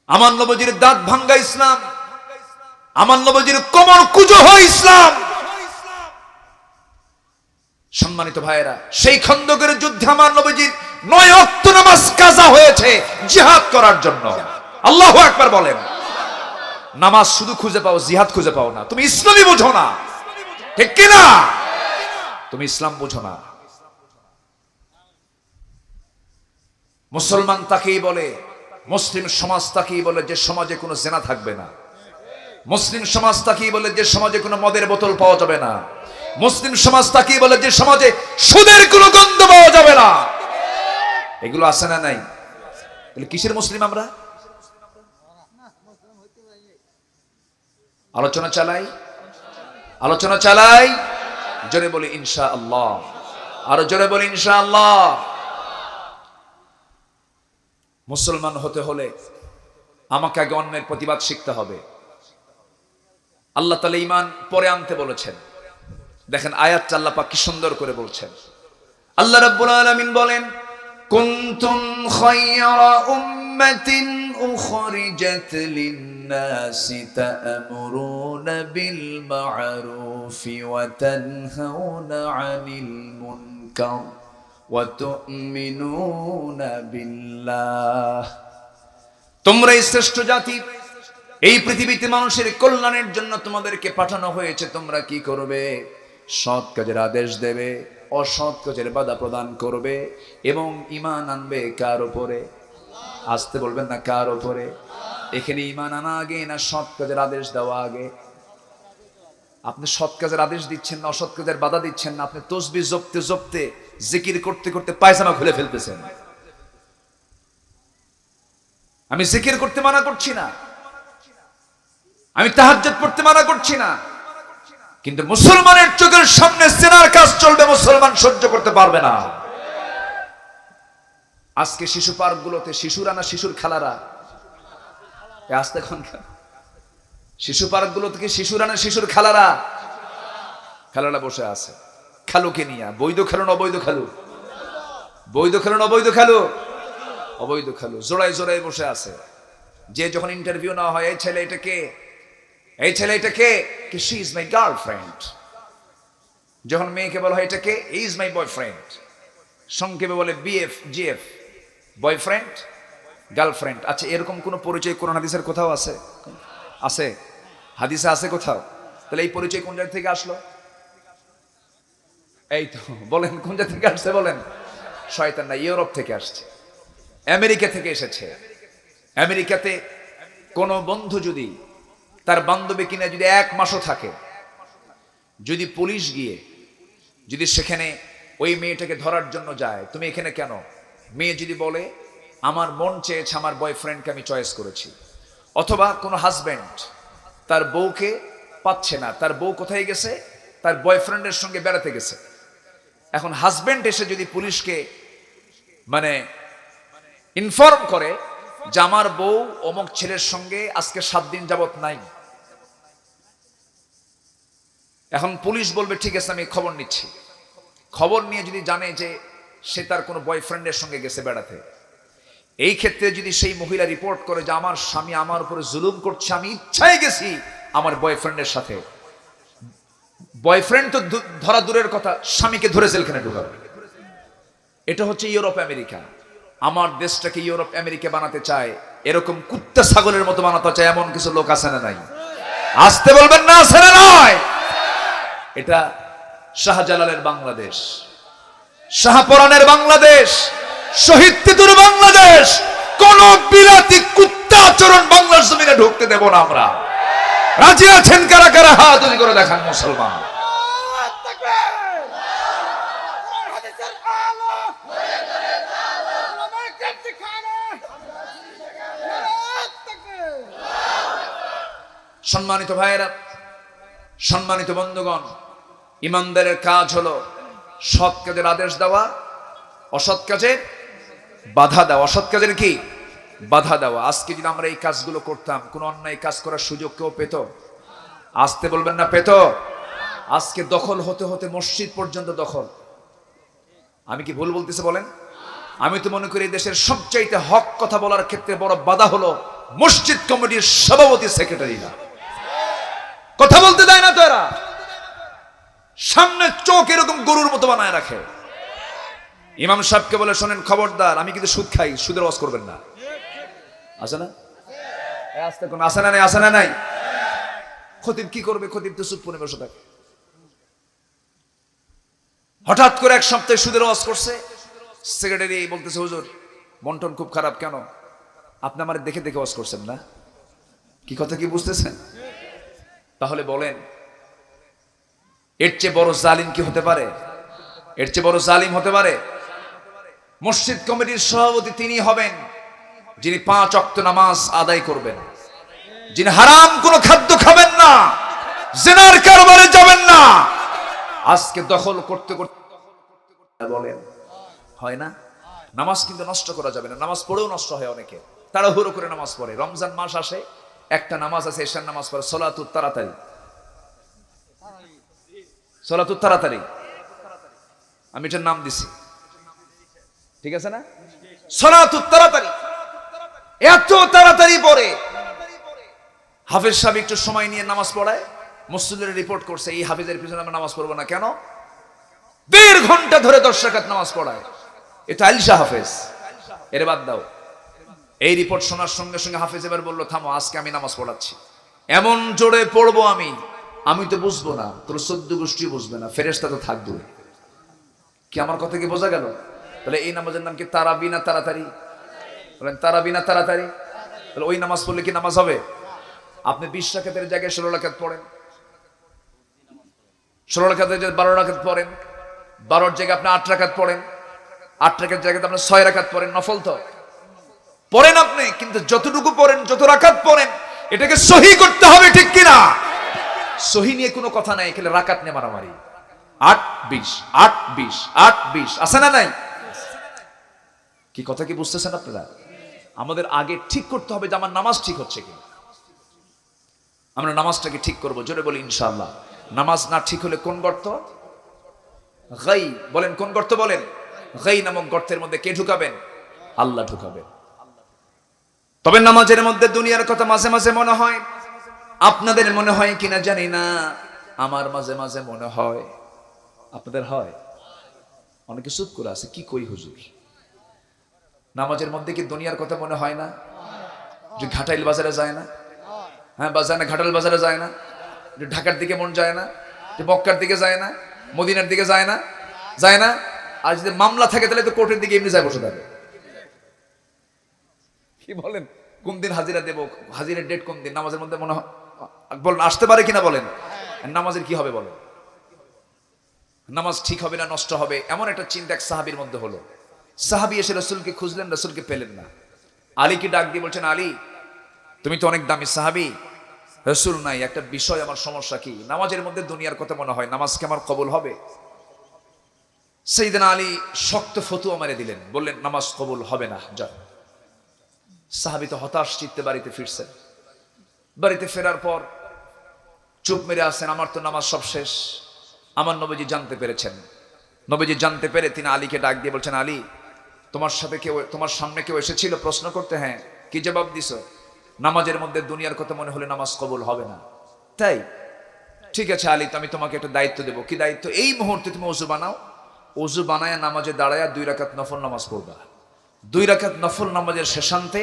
আমার নবীর দাঁত ভাঙ্গা ইসলাম, আমার নবীর কোমর কুজো হয় ইসলাম। সম্মানিত ভাইয়েরা, সেই খন্দকের যুদ্ধে আমার নবীজির 9 ওয়াক্ত নামাজ কাজা হয়েছে জিহাদ করার জন্য। আল্লাহু আকবার বলেন। নামাজ শুধু খুঁজে পাও, জিহাদ খুঁজে পাও না। তুমি ইসলামই বোঝো না, ঠিক কি না? তুমি ইসলাম বোঝো না। মুসলমান তাকেই বলে, মুসলিম সমাজ তাকেই বলে যে সমাজে কোনো জেনা থাকবে না। মুসলিম সমাজ তাকেই বলে যে সমাজে কোনো মদের বোতল পাওয়া যাবে না। মুসলিম সমাজ তাকেই বলে যে সমাজে সুদের কোনো গন্ধ পাওয়া যাবে না। এগুলো আছে না নাই? তাহলে কিসের মুসলিম আমরা? আলোচনা চালাই, আলোচনা চালাই। জোরে বলি ইনশাআল্লাহ, আরো জোরে বলি ইনশাআল্লাহ। মুসলমান হতে হলে আমাকে আগে অন্যের প্রতিবাদ শিখতে হবে। আল্লাহ তাআলা ঈমান পরে আনতে বলেছেন। দেখেন আয়াতটা আল্লাহ পাক কি সুন্দর করে বলছেন। আল্লাহ রাব্বুল আলামিন বলেন, কুনতুম খায়রা উম্মাতিন উখরিজাত লিন-নাসি তা'মুরুনা বিল মা'রুফি ওয়া তানহাউনা 'আনিল মুনকার ওয়া তু'মিনুনা বিল্লাহ। তোমরা শ্রেষ্ঠ জাতি, এই পৃথিবীতে মানুষের কল্যাণের জন্য তোমাদেরকে পাঠানো হয়েছে। তোমরা কি করবে? সৎ কাজের আদেশ দেবে, অসৎ কাজের বাধা প্রদান করবে এবং ঈমান আনবে কার উপরে? আসতে বলবেন না, কার উপরে? এখানে ঈমান আনা আগে না সৎ কাজের আদেশ দেওয়া আগে? আপনি সৎ কাজের আদেশ দিচ্ছেন না, অসৎ কাজের বাধা দিচ্ছেন না। আপনি তসবিহ জপতে জপতে, জিকির করতে করতে পায়জামা খুলে ফেলতেছেন। আমি জিকির করতে মানা করছি না, আমি তাহাজ্জুদ পড়তে মানা করছি না, কিন্তু মুসলমানের চোখের সামনে জেনার কাজ চলবে, মুসলমান সহ্য করতে পারবে না। আজকে শিশু পার্কগুলোতে শিশুরা না শিশুর খালারা? আসতে এখন শিশু পার্কগুলো থেকে শিশুরা না শিশুর খালারা? খালারা বসে আছে খালুকে নিয়ে। বৈধ খালু না অবৈধ খালু? বৈধ খালু না অবৈধ খালু? অবৈধ খালু জোড়ায় জোড়ায় বসে আছে। যে যখন ইন্টারভিউ নেওয়া হয়, এই ছেলে এটা কে, এই ছেলে এটা কে, কি শি ইজ মাই গার্লফ্রেন্ড। যখন মেয়েকে বলা হয় এটা কে, হি ইজ মাই বয়ফ্রেন্ড। সংক্ষেপে বলে বিএফ, জিএফ, বয়ফ্রেন্ড গার্লফ্রেন্ড। আচ্ছা, এরকম কোন পরিচয় কোরআন হাদিসের কোথাও আছে? আছে? হাদিসে আছে কোথাও? তাহলে এই পরিচয় কোন জায়গা থেকে আসলো? এই তো বলেন, কোন জায়গা থেকে আসছে বলেন? শয়তান না, ইউরোপ থেকে আসছে, আমেরিকা থেকে এসেছে। আমেরিকাতে কোন বন্ধু যদি তার বান্ধবী কিনা যদি 1 মাসও থাকে, যদি পুলিশ গিয়ে যদি সেখানে ওই মেয়েটাকে ধরার জন্য যায়, তুমি এখানে কেন, মেয়ে যদি বলে আমার মন চেয়েছে আমার বয়ফ্রেন্ডকে আমি চয়েস করেছি, অথবা কোনো হাজব্যান্ড তার বউকে পাচ্ছে না, তার বউ কোথায় গেছে, তার বয়ফ্রেন্ডের সঙ্গে বেড়াতে গেছে, এখন হাজব্যান্ড এসে যদি পুলিশকে মানে ইনফর্ম করে যে আমার বউ অমুক ছেলের সঙ্গে আজকে 7 দিন যাবত নাই, এখন পুলিশ বলবে ঠিক আছে আমি খবর নিচ্ছি। খবর নিয়ে যদি জানে যে সে তার কোনো বয়ফ্রেন্ডের সঙ্গে গেছে বেড়াতে, এই ক্ষেত্রে যদি সেই মহিলা রিপোর্ট করে যে আমার স্বামী আমার উপরে জুলুম করছে, আমি ইচ্ছায় গেছি আমার বয়ফ্রেন্ডের সাথে, বয়ফ্রেন্ড তো ধরা দূরের কথা, স্বামীকে ধরে জেলখানে ঢুকাবে। এটা হচ্ছে ইউরোপ আমেরিকা। আমার দেশটাকে ইউরোপ আমেরিকা বানাতে চায়, এরকম কুত্তা ছাগলের মতো বানাতে চায় এমন কিছু লোক আছে না নাই? আসতে বলবেন না, আছে না নয়? এটা শাহজালালের বাংলাদেশ, শাহপরানের বাংলাদেশ, শহীদ তিতুর বাংলাদেশ। কোন বিলাতি কুত্তা আচরণ বাংলার জমিনে ঢুকতে দেব না আমরা। রাজি আছেন কারা কারা? হাত উঁচু করে দেখান মুসলমান। সম্মানিত ভাইয়েরা, সম্মানিত বন্ধুগণ, ইমানদারের কাজ হলো সৎ কাজের আদেশ দেওয়া, অসৎ কাজের বাধা দেওয়া। অসৎ কাজের কি? বাধা দেওয়া। আজকে যদি আমরা এই কাজগুলো করতাম, কোন অন্যায় কাজ করার সুযোগ কেউ পেত? আসতে বলবেন না, পেত? আজকে দখল হতে হতে মসজিদ পর্যন্ত দখল। আমি কি ভুল বলতেছি বলেন? আমি তো মনে করি দেশের সবচাইতে হক কথা বলার ক্ষেত্রে বড় বাধা হলো মসজিদ কমিটির সভাপতি সেক্রেটারিরা। কথা বলতে দেয় না তো, এরা সামনে চোখ এরকম গরুর মতো বানায় রাখে। ইমাম সাহেবকে বলে শোনেন খবরদার, আমি কিন্তু সুদ খাই, সুদের ওয়াজ করবেন না। আছে না? আস্তে কোন আছে না নাই? আছে না নাই? খতিব কি করবে? খতিব তো সুদ পনে বসে থাকে। হঠাৎ করে এক সপ্তাহে সুদের ওয়াজ করছে, সেক্রেটারি বলতেছে হুজুর মন্টন খুব খারাপ। কেন? আপনি আমার দেখে দেখে ওয়াজ করছেন না? কি কথা কি বুঝতেছেন? তাহলে বলেন এর চেয়ে বড় জালিম কি হতে পারে? এর চেয়ে বড় জালিম হতে পারে? মসজিদ কমিটির সভাপতি তিনি হবেন যিনি 5 ওয়াক্ত নামাজ আদায় করবেন, যিনি হারাম কোনো খাদ্য খাবেন না, জিনার কারবারে যাবেন না। আজকে দখল করতে করতে বলেন হয় না? নামাজ কিন্তু নষ্ট করা যাবে না। নামাজ পড়েও নষ্ট হয় অনেকে, তাড়াহুড়ো করে নামাজ পড়ে। রমজান মাস আসে, একটা নামাজ আছে এশার নামাজ পড়ে, সলাতুত তাড়াতাড়ি, সলাতুত তাড়াতাড়ি, আমি এটার নাম দিছি, ঠিক আছে না? সলাতুত তাড়াতাড়ি, এত তাড়াতাড়ি পড়ে। হাফেজ সাহেব একটু সময় নিয়ে নামাজ পড়ায়, মসজিদের রিপোর্ট করছে এই হাফেজের পিছনে আমরা নামাজ পড়বো না। কেন? 1.5 ঘন্টা ধরে 10 রাকাত নামাজ পড়ায়। এটা আলিশা হাফেজ, এর বাদ দাও। এই রিপোর্ট শোনার সঙ্গে সঙ্গে হাফেজ এবার বললো থামো, আজকে আমি নামাজ পড়াচ্ছি, এমন জোরে পড়বো আমি তো বুঝবো না, তোর 14 গোষ্ঠী বুঝবে না, ফেরেশতা তো থাকবে। কি আমার কথা কি বোঝা গেল? তাহলে এই নামাজের নাম কি তারাবি না তাড়াতাড়ি? বলেন তারাবি না তাড়াতাড়ি? তাহলে ওই নামাজ পড়লে কি নামাজ হবে? আপনি 20 রাকাতের জায়গায় 16 রাকাত পড়েন, 16 রাকাতের জায়গায় 12 রাকাত পড়েন, 12 জায়গায় আপনি 8 রাকাত পড়েন, 8 রাকাতের জায়গায় আপনি 6 রাকাত পড়েন, নফল তো পড়েন আপনি, কিন্তু যতটুকু পড়েন, যত রাকাত পড়েন, এটাকে সহি করতে হবে, ঠিক কিনা? সহি নিয়ে কোনো কথা নাই, এখানে রাকাত নিয়ে মারামারি। 8-20 8-20 8-20 আছে না নাই? কি কথা কি বুঝতেছেন আপনারা? আমাদের আগে ঠিক করতে হবে যে আমার নামাজ ঠিক হচ্ছে কি। আমরা নামাজটাকে ঠিক করব, জোরে বলি ইনশাআল্লাহ। নামাজ না ঠিক হলে কোন গর্ত? গাই। বলেন কোন গর্ত? বলেন। গাই নামক গর্তের মধ্যে কে ঢুকাবেন? আল্লাহ ঢুকাবেন। তবে নামাজের মধ্যে দুনিয়ার কথা মাঝে মাঝে মনে হয়, আপনাদের মনে হয় কিনা জানি না, আমার মাঝে মাঝে মনে হয়। আপনাদের হয়? অনেকে চুপ করে আছে, কি কই হুজুর? নামাজের মধ্যে কি দুনিয়ার কথা মনে হয় না? যে ঘাটাইল বাজারে যায় না, হ্যাঁ বাজার না, ঘাটাইল বাজারে যায় না, যে ঢাকার দিকে মন যায় না, যে মক্কার দিকে যায় না, মদিনার দিকে যায় না, যায় না। আর যদি মামলা থাকে তাহলে তো কোর্টের দিকে এমনি যায় বসে থাকে। কি বলেন, কোন দিন হাজিরা দেবো, হাজিরের ডেট কোন দিন, নামাজের মধ্যে মনে হয় বলেন আসতে পারে কিনা বলেন। নামাজের কি হবে বলেন, নামাজ ঠিক হবে না নষ্ট হবে, এমন একটা চিন্তা এক সাহাবীর মধ্যে হলো। সাহাবী এসে রাসূলকে খুঁজলেন, রাসূলকে পেলেন না। আলীকে ডাক দিয়ে বলছেন, আলী তুমি তো অনেক দামি সাহাবী, রাসূল নাই, একটা বিষয় আমার সমস্যা কি, নামাজের মধ্যে দুনিয়ার কথা মনে হয়, নামাজ কি আমার কবুল হবে? সাইয়েদনা আলী শক্ত ফতোয়া মেরে দিলেন, বললেন নামাজ কবুল হবে না, যাও। সাহাবী তো হতাশ চিত্তে বাড়িতে ফিরছেন। বাড়িতে ফেরার পর চুপ মেরে আসেন, আমার তো নামাজ সব শেষ। আমার নবীজি জানতে পেরেছেন। নবীজি জানতে পেরে তিনি আলীকে ডাক দিয়ে বলছেন, আলী তোমার সাথে কেউ, তোমার সামনে কেউ এসেছিল প্রশ্ন করতে? হ্যাঁ। কি জবাব দিছ? নামাজের মধ্যে দুনিয়ার কথা মনে হলে নামাজ কবুল হবে না। তাই ঠিক আছে আলী, তো আমি তোমাকে একটা দায়িত্ব দেবো। কি দায়িত্ব? এই মুহূর্তে তুমি ওযু বানাও, ওযু বানায়া নামাজে দাঁড়ায়া 2 রাকাত নফল নামাজ পড়বা। 2 রাকাত নফল নামাজের শেষান্তে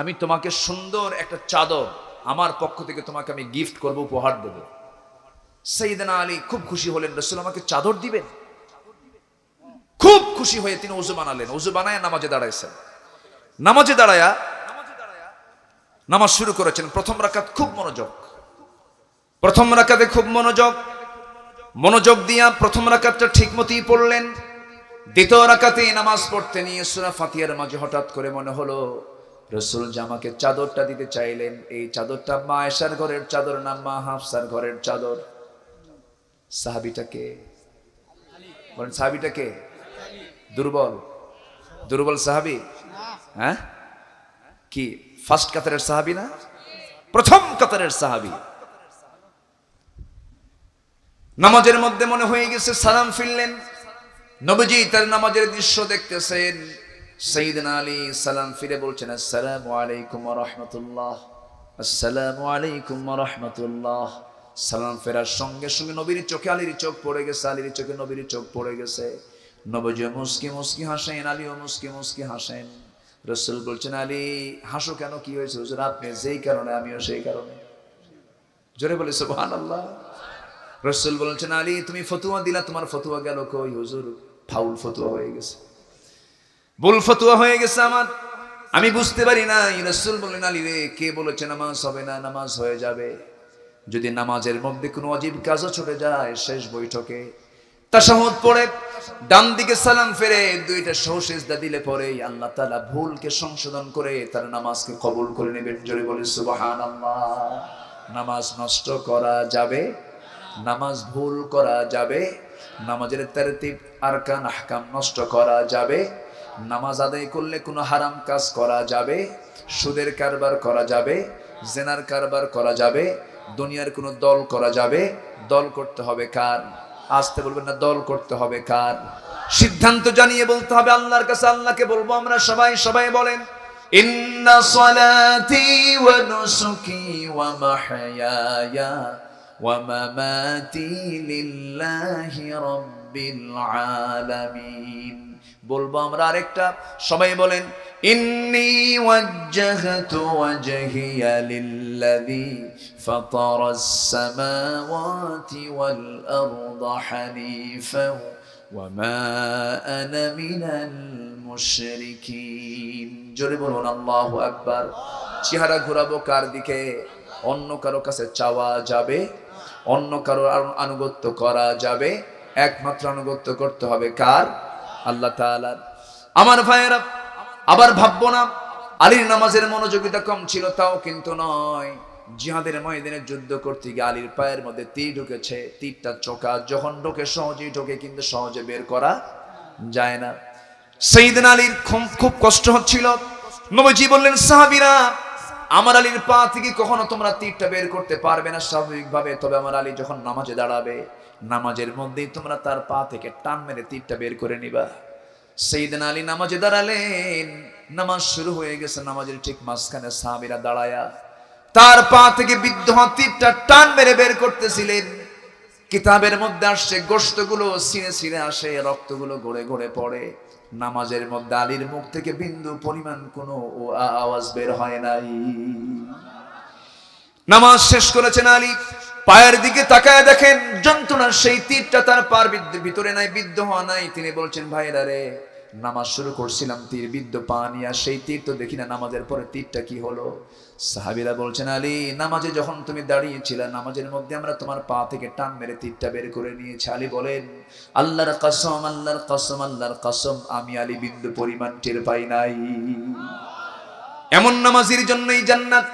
আমি তোমাকে সুন্দর একটা চাদর আমার পক্ষ থেকে তোমাকে আমি গিফট করব, উপহার দেব। সাইয়েদনা আলী খুব খুশি হলেন, রাসূল আমাকে চাদর দিবেন। খুব খুশি হয়ে তিনি ওযু বানালেন, ওযু বানায়া নামাজে দাঁড়াইছেন। নামাজে দাঁড়ায়া নামাজ শুরু করেছেন। প্রথম রাকাত খুব মনোযোগ, প্রথম রাকাতে খুব মনোযোগ দিয়া প্রথম রাকাতটা ঠিক মতোই পড়লেন। দ্বিতীয় রাকাতে নামাজ পড়তে নিয়ে সূরা ফাতিহার মাঝে হঠাৎ করে মনে হলো রাসূল যে আমাকে চাদরটা দিতে চাইলেন, এই চাদরটা মা আয়েশার ঘরের চাদর না মা হাফসার ঘরের চাদর? সাহাবীটাকে বলেন, সাহাবীটাকে দুর্বল সাহাবী? হ্যাঁ, কি ফার্স্ট কাতারের সাহাবী না, প্রথম কাতারের সাহাবী। নামাজের মধ্যে মনে হয়ে গেছে, সালাম ফিরলেন। নবীজি তার নামাজের দৃশ্য দেখতেছেন। সাইয়েদনা আলী সালাম ফিরে বলছেন, আসসালামু আলাইকুম ওয়া রাহমাতুল্লাহ, আসসালামু আলাইকুম ওয়া রাহমাতুল্লাহ। সালাম ফেরার সঙ্গে সঙ্গে নবীর চোখে আলীর চোখ পড়ে গেছে, আলীর চোখে নবীর চোখ পড়ে গেছে। নবীজি মুস্কি মুস্কি হাসেন, আলীও মুস্কি মুস্কি হাসেন। রাসূল বলছেন, আলী হাসো কেন, কি হয়েছে? হুজুর আপনি যেই কারণে আমিও সেই কারণে। জোরে বলে সুবহানাল্লাহ। রাসূল বলছেন, আলী তুমি ফতোয়া দিলা, তোমার ফতোয়া গেল কই? হুজুর ফাউল ফতোয়া হয়ে গেছে, ভুল ফতোয়া হয়ে গেছে আমার, আমি বুঝতে পারি না। রাসূল বললেন, আলী রে কে বলেছে নামাজ হবে না? নামাজ হয়ে যাবে। যদি নামাজের মধ্যে কোনো অজীব কাজও ছুটে যায়, শেষ বৈঠকে তাশাহুদ পড়ে ডান দিকে সালাম ফেরে 2টা সহসিজদা দিলে পরে আল্লাহ তাআলা ভুলকে সংশোধন করে তার নামাজকে কবুল করে নেবেন। জোরে বলে সুবহানাল্লাহ। নামাজ নষ্ট করা যাবে, নামাজ ভুল করা যাবে, নামাজের তারতিব আরকান আহকাম নষ্ট করা যাবে, নামাজ আদায় করলে কোনো হারাম কাজ করা যাবে, সুদের কারবার করা যাবে, জেনার কারবার করা যাবে, দুনিয়ার কোনো দল করা যাবে। দল করতে হবে কার? আসতে বলবেন না, দল করতে হবে কার? সিদ্ধান্ত জানিয়ে বলতে হবে আল্লাহর কাছে। আল্লাহকে বলবো আমরা সবাই বলেন, ইন্না সলাতি ওয়া নুসুকি ওয়া মাহইয়ায়া ওয়া মামাতি লিল্লাহি রাব্বিল আলামিন। বলবো আমরা আরেকটা, সবাই বলেন, ইন্নী ওয়াজ্জাহতু ওয়াজহিয়া লিল্লাযী ফাতারাস সামাওয়াতি ওয়াল আরদা হানিফান ওয়া মা আনা মিনাল মুশরিকিন। জোরে বলুন আল্লাহু আকবার। চেহারা ঘোরাবো কার দিকে? অন্য কারো কাছে চাওয়া যাবে, অন্য কারো আনুগত্য করা যাবে, একমাত্র আনুগত্য করতে হবে কার? আল্লাহ তাআলা। আমার ভাইয়েরা, আবার ভাববো না আলীর নামাজের মনোযোগিতা কম ছিল, তাও কিন্তু নয়। জিহাদের ময়দানে যুদ্ধ করতে গিয়ে আলীর পায়ের মধ্যে তীর ঢুকেছে। তীরটা চোখা, যখন ঢোকে সহজেই ঢোকে, কিন্তু সহজে বের করা যায় না। সাইয়েদনা আলীর খুব কষ্ট হচ্ছিল। নবীজি বললেন, সাহাবীরা আমার আলীর পা থেকে কখনো তোমরা তীরটা বের করতে পারবে না স্বাভাবিকভাবে, তবে আমার আলী যখন নামাজে দাঁড়াবে, নামাজের মধ্যেই তোমরা তার পা থেকে টান মেরে তীরটা বের করে নিবা। সাইয়েদনা আলী নামাজে দাঁড়ালেন, নামাজ শুরু হয়ে গেছে। নামাজের ঠিক মাঝখানে সাহাবীরা দাঁড়ায়া তার পা থেকে বিদ্ধ হওয়া তীরটা টান মেরে বের করতেছিলেন। কিতাবের মধ্যে আসছে গোশতগুলো ছিঁড়ে ছিঁড়ে আসে, রক্তগুলো গড়ে গড়ে পড়ে। নামাজের মধ্যে আলীর মুখ থেকে বিন্দু পরিমাণ কোনো আওয়াজ বের হয় নাই। নামাজ শেষ করেছেন আলী, পায়ের দিকে তাকায় দেখেন যন্ত্রণার সেই তীরটা তার পার ভিতরে নাই, বিদ্ধ হওয়া নাই। তিনি বলছেন, ভাইরা রে, নামাজ শুরু করছিলাম, তীর বিদ্ধ পা নিয়ে, সেই তীর তো দেখি না, নামাজের পরে তীরটা কি হলো? সাহাবীরা বলছেন, আলী, নামাজে যখন তুমি দাঁড়িয়েছিলে, নামাজের মধ্যে আমরা তোমার পা থেকে টান মেরে তীরটা বের করে নিয়েছি। আলী বলেন, আল্লাহর কসম, আল্লাহর কসম, আল্লাহর কসম, আমি আলী বিন্দু পরিমাণ টের পাই নাই। এমন নামাজের জন্যই জান্নাত।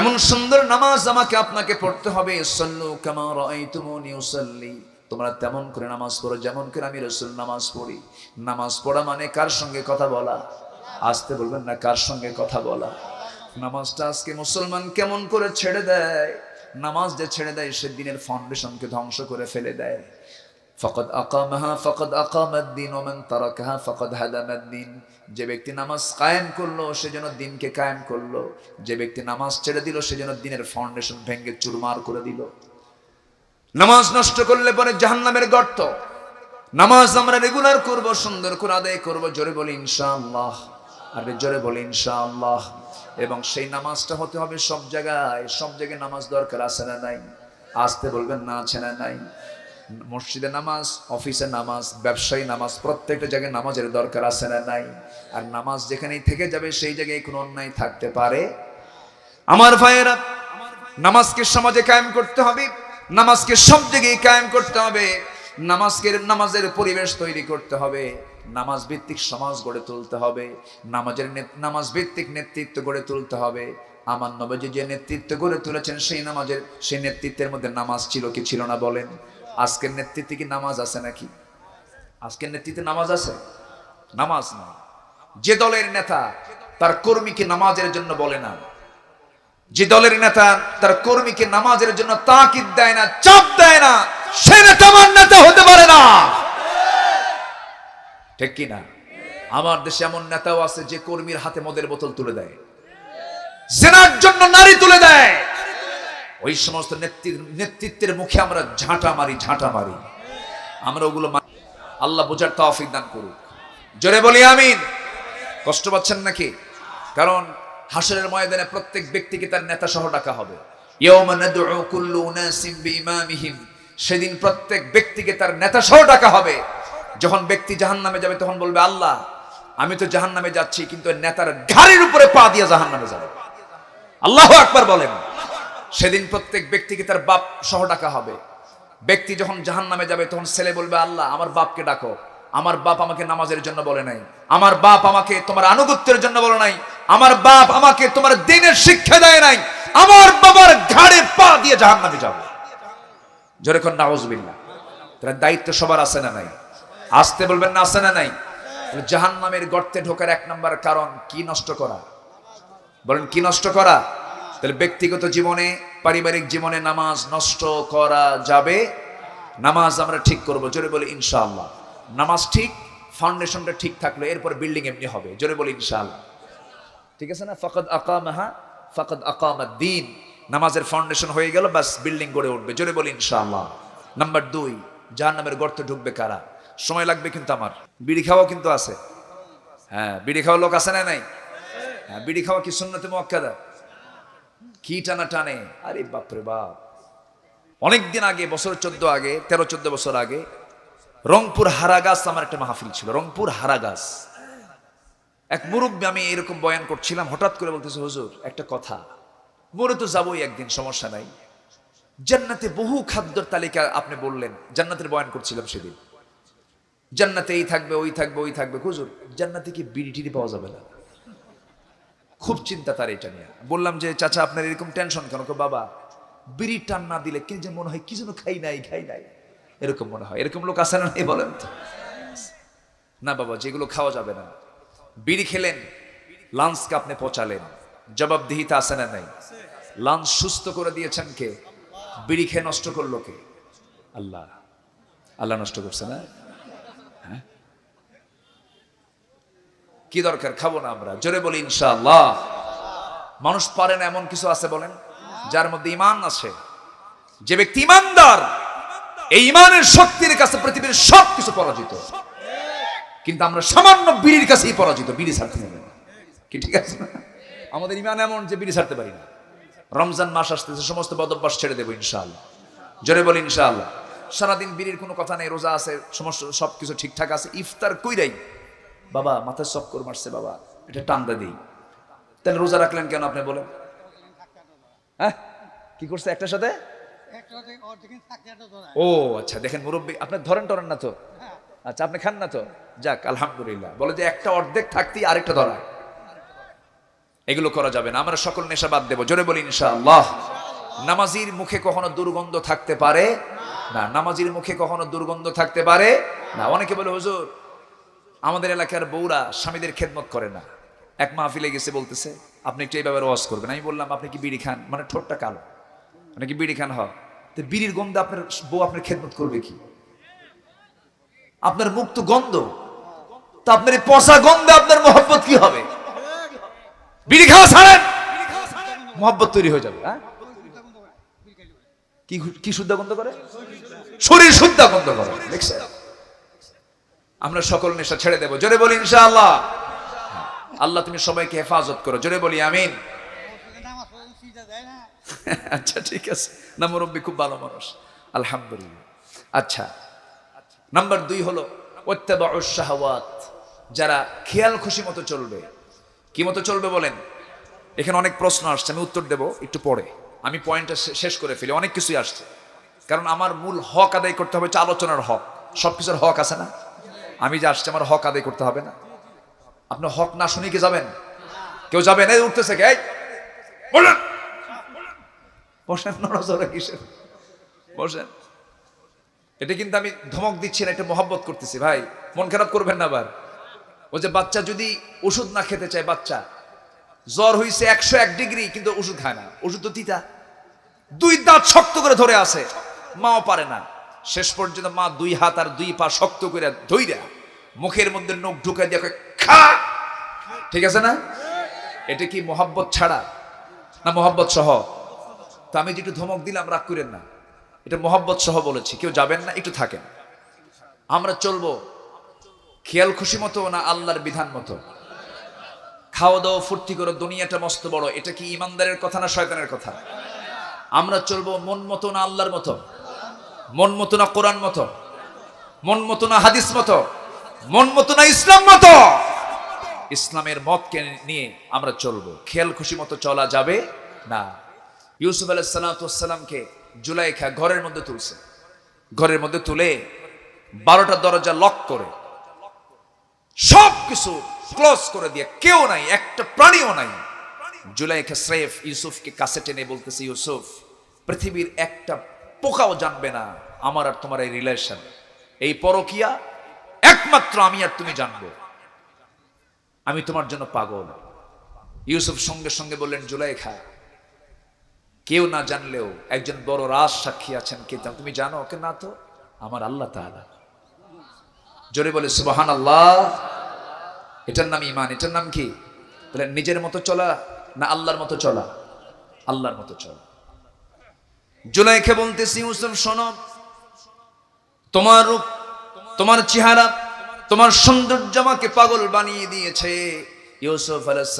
এমন সুন্দর নামাজ আমাকে আপনাকে পড়তে হবে। সাল্লু কামা রাআইতুমুনি উসাল্লি, তোমরা তেমন করে নামাজ পড়ো যেমন করে আমি রাসূল নামাজ পড়ি। নামাজ পড়া মানে কার সঙ্গে কথা বলা? আসতে বলবেন না, কার সঙ্গে কথা বলা? নামাজটা আজকে মুসলমান কেমন করে ছেড়ে দেয়। নামাজ যে ছেড়ে দেয় সে দিনের ফাউন্ডেশনকে ধ্বংস করে ফেলে দেয়। ফাকাদ আকামাহা ফাকাদ আকামাদ-দ্বীন ওয়া মান তারাকাহা ফাকাদ হাদামাদ-দ্বীন। যে ব্যক্তি নামাজ কায়েম করলো সে যেন দিনকে কায়েম করলো, যে ব্যক্তি নামাজ ছেড়ে দিল সে যেন দিনের ফাউন্ডেশন ভেঙে চুরমার করে দিল। নামাজ নষ্ট করলে পরে জাহান্নামের গর্ত। নামাজ আমরা রেগুলার করব, সুন্দর করে আদায় করব, জোরে বলি ইনশাআল্লাহ, আর জোরে বলি ইনশাআল্লাহ। এবং সেই নামাজটা হতে হবে সব জায়গায়। সব জায়গায় নামাজ দরকার আছে না নাই? আসতে বলবেন না, আছে না নাই? মসজিদে নামাজ, অফিসে নামাজ, ব্যবসায়ী নামাজ, প্রত্যেকটা জায়গায় নামাজের দরকার আছে না নাই? আর নামাজ যেখানেই থেকে যাবে সেই জায়গায় কোনো অন্যায় থাকতে পারে? আমার ভাইয়েরা, নামাজকে সমাজে কায়েম করতে হবে, নামাজকে সব জায়গায় কায়েম করতে হবে, নামাজের পরিবেশ তৈরি করতে হবে, নামাজ ভিত্তিক সমাজ গড়ে তুলতে হবে, নামাজ ভিত্তিক নেতৃত্ব গড়ে তুলতে হবে। আমার নবীজি যে নেতৃত্ব গড়ে তুলেছেন সেই নেতৃত্বের মধ্যে নামাজ ছিল কি ছিল না বলেন? আজকের নেতৃত্বে কি নামাজ আছে নাকি? আজকের নেতৃত্বে নামাজ আছে? নামাজ না। যে দলের নেতা তার কর্মীকে নামাজের জন্য বলে না, যে দলের নেতা তার কর্মীকে নামাজের জন্য তাকিদ দেয় না, চাপ দেয় না, সে নেতা আমার নেতা হতে পারে না। ঠিক কি না? আমার দেশে এমন নেতাও আছে যে কর্মীর হাতে মদের বোতল তুলে দেয়, জেনার জন্য নারী তুলে দেয়। ওই সমস্ত নেতৃত্বের মুখে আমরা ঝাঁটা মারি। আমরা ওগুলো আল্লাহ বোঝার তৌফিক দান করুক। জোরে বলি আমিন। কষ্ট পাচ্ছেন নাকি? কারণ হাসরের ময়দানে প্রত্যেক ব্যক্তিকে তার নেতা সহ ডাকা হবে। ইয়াওমা নাদউ কুল্লু উনাসিম বিইমামিহিম, সেদিন প্রত্যেক ব্যক্তিকে তার নেতা সহ ডাকা হবে। যখন ব্যক্তি জাহান্নামে যাবে তখন বলবে, আল্লাহ, আমি তো জাহান্নামে যাচ্ছি, কিন্তু নেতার ঘাড়ের উপরে পা দিয়ে জাহান্নামে যাবে। আল্লাহু আকবার বলেন। সেদিন প্রত্যেক ব্যক্তিকে তার বাপ সহ ডাকা হবে। ব্যক্তি যখন জাহান্নামে যাবে তখন ছেলে বলবে, আল্লাহ, আমার বাপকে ডাকো, আমার বাপ আমাকে নামাজের জন্য বলে নাই, আমার বাপ আমাকে তোমার আনুগত্যের জন্য বলে নাই, আমার বাপ আমাকে তোমার দ্বীনের শিক্ষা দেয় নাই, আমার বাবার ঘাড়ে পা দিয়ে জাহান্নামে যাব। জোরে কোন নাউজুবিল্লাহ। তার দায়িত্ব সবার আছে না নাই? আসতে বলবেন না, আছে না নাই? জাহান্নামের গর্তে ঢোকার এক নম্বর কারণ কি? নষ্ট করা। বলেন, কি নষ্ট করা? তাহলে ব্যক্তিগত জীবনে, পারিবারিক জীবনে নামাজ নষ্ট করা যাবে। নামাজ আমরা ঠিক করব, জোরে বলি ইনশাআল্লাহ। নামাজ ঠিক, ফাউন্ডেশনটা ঠিক থাকলে এরপর বিল্ডিং এমনি হবে। জোরে বলি ইনশাআল্লাহ। ঠিক আছে না? ফাকাদ আকামাহা ফাকাদ আকামাদ-দ্বীন। নামাজের ফাউন্ডেশন হয়ে গেল, বাস বিল্ডিং গড়ে উঠবে। জোরে বলি ইনশাআল্লাহ। নাম্বার 2, জাহান্নামের গর্তে ঢুকবে কারা? সময় লাগবে কিন্তু আমার। বিড়ি খাওয়া কিন্তু আছে। হ্যাঁ, বিড়ি খাওয়া লোক আছে না নাই? হ্যাঁ, বিড়ি খাওয়া কি সুন্নতে মুআক্কাদা? কি টানা টানে! আরে বাপরে বাপ। অনেকদিন আগে, বছর 14 আগে, 13-14 বছর আগে, রংপুর হারাগাছ আমার একটা মাহফিল ছিল। রংপুর হারাগাছ। এক মুরব্বী, আমি এরকম বয়ান করছিলাম, হঠাৎ করে বলতেছে, হুজুর একটা কথা, মরে তো যাবোই একদিন, সমস্যা নাই, জান্নাতে বহু খাদ্যের তালিকা আপনি বললেন, জান্নাতের বয়ান করছিলাম সেদিন, জান্নাতে এই থাকবে, ওই থাকবে, ওই থাকবে। হুজুর, জান্নাতে কি বিড়ি টিড়ি পাওয়া যাবে না? খুব চিন্তা তার এটা নিয়ে। বললাম যে, চাচা আপনার এরকম টেনশন কেন? বাবা, বিড়ি টান না দিলে কি যে মনে হয় কি যেন খাই নাই এরকম মনে হয়। এরকম লোক আছে না নাই বলেন তো? না বাবা, যেগুলো খাওয়া যাবে না। বিড়ি খেলেন, লাঞ্চকে আপনি পচালেন, জবাবদিহিতা আছে না নাই? লাঞ্চ সুস্থ করে দিয়েছেন কে? বিড়ি খেয়ে নষ্ট করলো কে? আল্লাহ। আল্লাহ নষ্ট করছে না? হ্যাঁ, কি দরকার? খাবো না আমরা। জোরে বলি ইনশাআল্লাহ। মানুষ পারে না এমন কিছু আছে বলেন, যার মধ্যে ঈমান আছে। যে ব্যক্তি ঈমানদার, এই ঈমানের শক্তির কাছে পৃথিবীর সবকিছু পরাজিত। কিন্তু আমরা সামান্য বিড়ির কাছেই পরাজিত, বিড়ি ছাড়তে পারি না। কি ঠিক আছে না? আমাদের ইমান এমন যে বিড়ি ছাড়তে পারি না। রমজান মাস আসতেছে, সমস্ত বদভ্যাস ছেড়ে দেবো ইনশাআল্লাহ। জোরে বলি ইনশাআল্লাহ। সারাদিন বিড়ির কোনো কথা নেই, রোজা আছে, সমস্ত সবকিছু ঠিকঠাক আছে, ইফতার কইরাই বাবা মাথায় চক্কর মারছে, বাবা এটা টান্দা দিই। তাহলে রোজা রাখলেন কেন আপনি বলেন? হ্যাঁ, কি করছে একটার সাথে? ও আচ্ছা, দেখেন মুরব্বী, আপনি ধরেন টরেন না তো? আচ্ছা, আপনি খান না তো? যাক আলহামদুলিল্লাহ। বলে যে একটা অর্ধেক থাকতেই আরেকটা ধরা, এগুলো করা যাবে না। আমরা সকল নেশা বাদ দেবো। জোরে বলি ইনশাআল্লাহ। নামাজির মুখে কখনো দুর্গন্ধ থাকতে পারে না, নামাজির মুখে কখনো দুর্গন্ধ থাকতে পারে না। অনেকে বলে হুজুর আমাদের এলাকার বউরা স্বামীদের খেদমত করে না। এক মাহফিলে গেছে, বলতেছে আপনি একটু এই ব্যাপারে ওয়াজ করবেন। আমি বললাম আপনি কি বিড়ি খান? মানে ঠোঁটটা কালো, মানে কি বিড়ি খান? হয় তো বিড়ির গন্ধে আপনার বউ আপনার খেদমত করবে কি? আপনার মুখ তো গন্ধ, তো আপনার এই পচা গন্ধে আপনার মহব্বত কি হবে? বিড়ি খাওয়া ছাড়েন, মহব্বত তৈরি হয়ে যাবে। হ্যাঁ, কি শুদ্ধ গন্ধ করে? শরীর শুদ্ধ গন্ধ করে। দেখছেন, আমরা সকল নেশা ছেড়ে দেব। জোরে বলি ইনশাআল্লাহ। আল্লাহ তুমি সবাইকে হেফাজত করো। জোরে বলি আমিন। আচ্ছা ঠিক আছে, না মুরব্বী খুব ভালো মানুষ, আলহামদুলিল্লাহ। আচ্ছা, নাম্বার 2 হলো ওয়াত্তাবাউশ শাহাওয়াত, যারা খেয়াল খুশি মতো চলবে। কি মতো চলবে বলেন? এখানে অনেক প্রশ্ন আসছে, আমি উত্তর দেব একটু পরে। আমি পয়েন্টটা শেষ করে ফেলি, অনেক কিছুই আসছে। কারণ আমার মূল হক আদায় করতে হবে, আলোচনার হক। সবকিছুর হক আছে না? আমি যে আসছে আমার হক আদায় করতে হবে না? আপনি হক না শুনে কি যাবেন? কেউ যাবেন? এই উঠতেছে কে? বলেন, বসেন, নড়াচড়া কিসের? বসেন। এটা কিন্তু আমি ধমক দিচ্ছি না, এটা মহব্বত করতেছি। ভাই মন খারাপ করবেন না আবার। ও যে বাচ্চা যদি ওষুধ না খেতে চায়, বাচ্চা জ্বর হইছে 101 ডিগ্রি, কিন্তু ওষুধ খায় না, ওষুধ তো তিতা, 2 দাঁত শক্ত করে ধরে আছে, মাও পারে না। শেষ পর্যন্ত মা 2 হাত আর 2 পা শক্ত করে ধইরা মুখের মধ্যে নখ ঢুকাই দিয়ে খা। ঠিক আছে না? এটা কি মহব্বত ছাড়া না মহব্বত সহ? তো আমি যেটু ধমক দিলাম রাগ করেন না, এটা মহব্বত সহ বলেছি। কেউ যাবেন না, একটু থাকেন। আমরা চলবো খেয়াল খুশি মতো না আল্লাহর বিধান মতো? খাওয়া দাওয়া ফুর্তি করো, দুনিয়াটা মস্ত বড়, এটা কি ইমানদারের কথা না শয়তানের কথা? আমরা চলবো মন মতো না আল্লাহর মতো? মন মতো না কোরআন মতো? মন মতো না হাদিস মতো? মন মতো না ইসলাম মতো? ইসলামের মতকে নিয়ে আমরা চলবো। খেয়াল খুশি মতো চলা যাবে না। ইউসুফ আলাইহিস সালামকে জুলাইখা ঘরের মধ্যে তুলছে, ঘরের মধ্যে তুলে 12টা দরজা লক করে সবকিছু ক্লোজ করে দিয়ে, কেউ নাই, একটা প্রাণীও নাই। জুলাইখা স্রেফ ইউসুফকে কাছে টেনে বলতেছে, ইউসুফ পৃথিবীর একটা পোকাও জানবে না আমার আর তোমার এই রিলেশন, এই পরকিয়া একমাত্র আমি আর তুমি জানবো, আমি তোমার জন্য পাগল। ইউসুফ সঙ্গে সঙ্গে বললেন, জুলাইখা কেউ না জানলেও একজন বড় রাজ সাক্ষী আছেন, কে তুমি জানো? ওকে না তো, আমার আল্লাহ তাআলা। জোরে বলে সুবহানাল্লাহ। এটার নাম ঈমান। এটার নাম কি? বলে নিজের মতো চলা না আল্লাহর মতো চলা? আল্লাহর মতো চলা। জুলাইখা বলতেছি, ইউসুফ শোনো, তোমার রূপ, তোমার চেহারা, তোমার সৌন্দর্য আমাকে পাগল বানিয়ে দিয়েছে। ইউসুফ আলাইহিস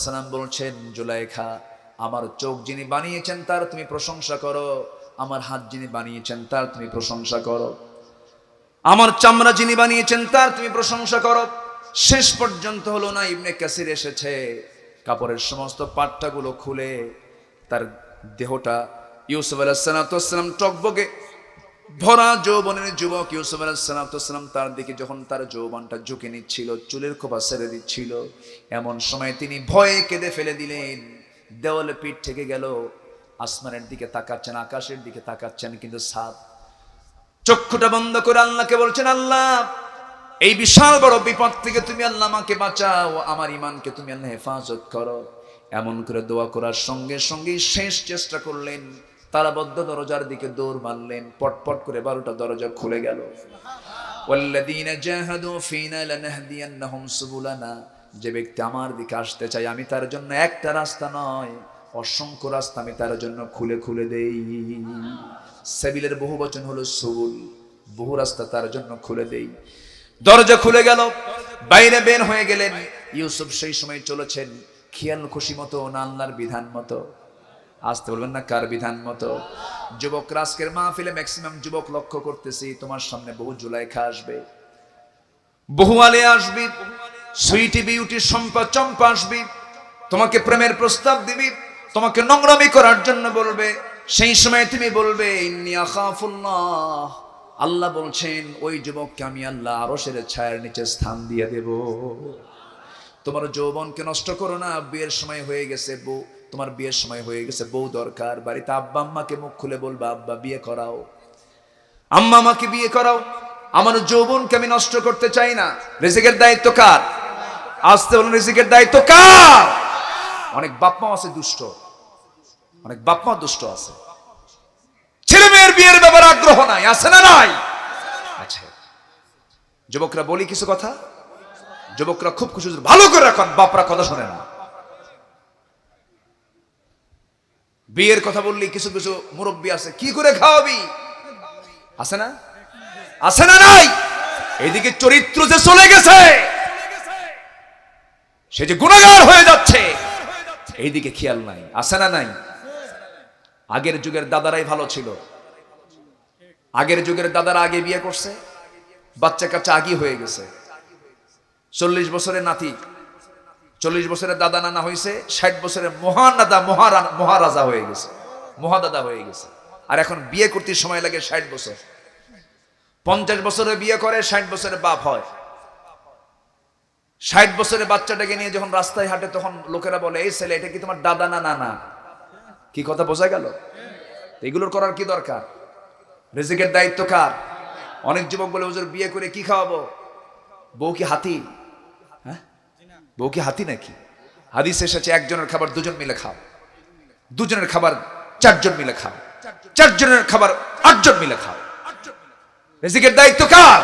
সালাম বলছেন, জুলাইখা আমার চোখ যিনি বানিয়েছেন তার তুমি প্রশংসা করো, আমার হাত যিনি বানিয়েছেন তার তুমি প্রশংসা করো, আমার চামড়া যিনি বানিয়েছেন তার তুমি প্রশংসা করো। শেষ পর্যন্ত হলো না, ইবনে কাসির এসেছে, কাপড়ের সমস্ত পাট্টাগুলো খুলে তার দেহটা, ইউসুফ আলাইহিস সালাম টকবগে ভরা যৌবনের যুবক ইউসুফ আলাইহিস সালাম তার দিকে যখন তার যৌবনটা ঝুঁকে নিচ্ছিল, চুলের খোপা ছেড়ে দিচ্ছিল, এমন সময় তিনি ভয়ে কেঁদে ফেলে দিলেন। দেওয়ালে পিঠ থেকে গেল, আসমানের দিকে তাকাচ্ছেন, আকাশের দিকে তাকাচ্ছেন, কিন্তু সাদ চক্ষুটা বন্ধ করে আল্লাহকে বলছেন, আল্লাহ এই বিশাল বড় বিপদ থেকে তুমি আল্লাহ আমাকে বাঁচাও, আমার ঈমানকে তুমি আল্লাহ হেফাজত করো। এমন করে দোয়া করার সঙ্গে সঙ্গে শেষ চেষ্টা করলেন, তালাবদ্ধ দরজার দিকে দৌড় মারলেন, পটপট করে 12টা দরজা খুলে গেল। ওয়াল্লাযীনা জাহাদু ফীনা লানাহদিয়ান্নাহুম সুবুলানা, যে ব্যক্তি আমার দিকে আসতে চায় আমি তার জন্য একটা রাস্তা নয় অসংখ্য রাস্তা আমি তার জন্য খুলে খুলে দেই। সাবিলের বহু বচন হলো সুবুল, বহু রাস্তা তার জন্য খুলে দেই। দরজা খুলে গেল, বাইরে বের হয়ে গেলেন। ইউসুফ সেই সময় চলেছেন খেয়াল খুশি মতো না আল্লাহর বিধান মতো? আসতে বলবেন না কার বিধান মতো? যুবক আজকের মাহফিলে ম্যাক্সিমাম যুবক লক্ষ্য করতেছি, তোমার সামনে বহু জুলাইখা আসবে, বহু আলে আসবে, সুইটি বিউটি সম্পা চম্পা আসবে, তোমাকে প্রেমের প্রস্তাব দিবি, তোমাকে নোংরামি করার জন্য বলবে। সেই সময় তুমি বলবে ইন্নী আখাফুল্লাহ, আল্লাহ বলছেন ওই যুবককে আমি আল্লাহ আরশের ছায়ার নিচে স্থান দিয়ে দেব। তোমার যৌবনকে নষ্ট করো না, বিয়ের সময় হয়ে গেছে বউ, তোমার বিয়ের সময় হয়ে গেছে, বউ দরকার। বাড়িতে আব্বা আম্মাকে মুখ খুলে বলবা আব্বা বিয়ে করাও, আম্মা আমাকে বিয়ে করাও, আমার যৌবনকে আমি নষ্ট করতে চাই না। রিজিকের দায়িত্ব কার? আসতে বলুন রিজিকের দায়িত্ব কার? অনেক বাপমা আছে দুষ্ট, অনেক বাপমা দুষ্ট আছে, ছেলে মেয়ের বিয়ের ব্যাপারে আগ্রহ নাই, আছে না নাই? আচ্ছা যুবকরা বলি কিছু কথা, যুবকরা খুব খুশি, ভালো করে রাখুন, বাপরা কথা শোনে না। বিয়ের কথা বললি কিছু কিছু মুরব্বী আছে, কি করে খাওয়াবি, আছে না? আছে না নাই? এইদিকে চরিত্র যে চলে গেছে, সে যে গুনাহগার হয়ে যাচ্ছে, এইদিকে খেয়াল নাই, আছে না নাই? আগের যুগের দাদারাই ভালো ছিল, আগের যুগের দাদারা আগে বিয়ে করছে, বাচ্চা কাচ্চা আগে হয়ে গেছে। 40 বছরের নাতি, 40 বছরের দাদা নানা হয়েছে, 60 বছরের মহানাদা মহারাজা হয়ে গেছে, মহাদাদা হয়ে গেছে। আর এখন বিয়ে করতে সময় লাগে 60 বছর। 50 বছরে বিয়ে করে, 60 বছরের বাপ হয়। 60 বছরের বাচ্চাটাকে নিয়ে যখন রাস্তায় হাঁটে, তখন লোকেরা বলে এই ছেলে এটা কি তোমার দাদা না নানা? কি কথা বোঝা গেল? এগুলোর করার কি দরকার? রিজিকের দায়িত্ব কার? অনেক যুবক বলে হুজুর বিয়ে করে কি খাওয়াবো? বউ কি হাতি? হ্যাঁ, বউ কি হাতি নাকি? হাদিসে এসেছে একজনের খাবার দুজন মিলে খাও, দুজনের খাবার 4 জন মিলে খাও, 4 জনের খাবার 8 জন মিলে খাও। রিজিকের দায়িত্ব কার?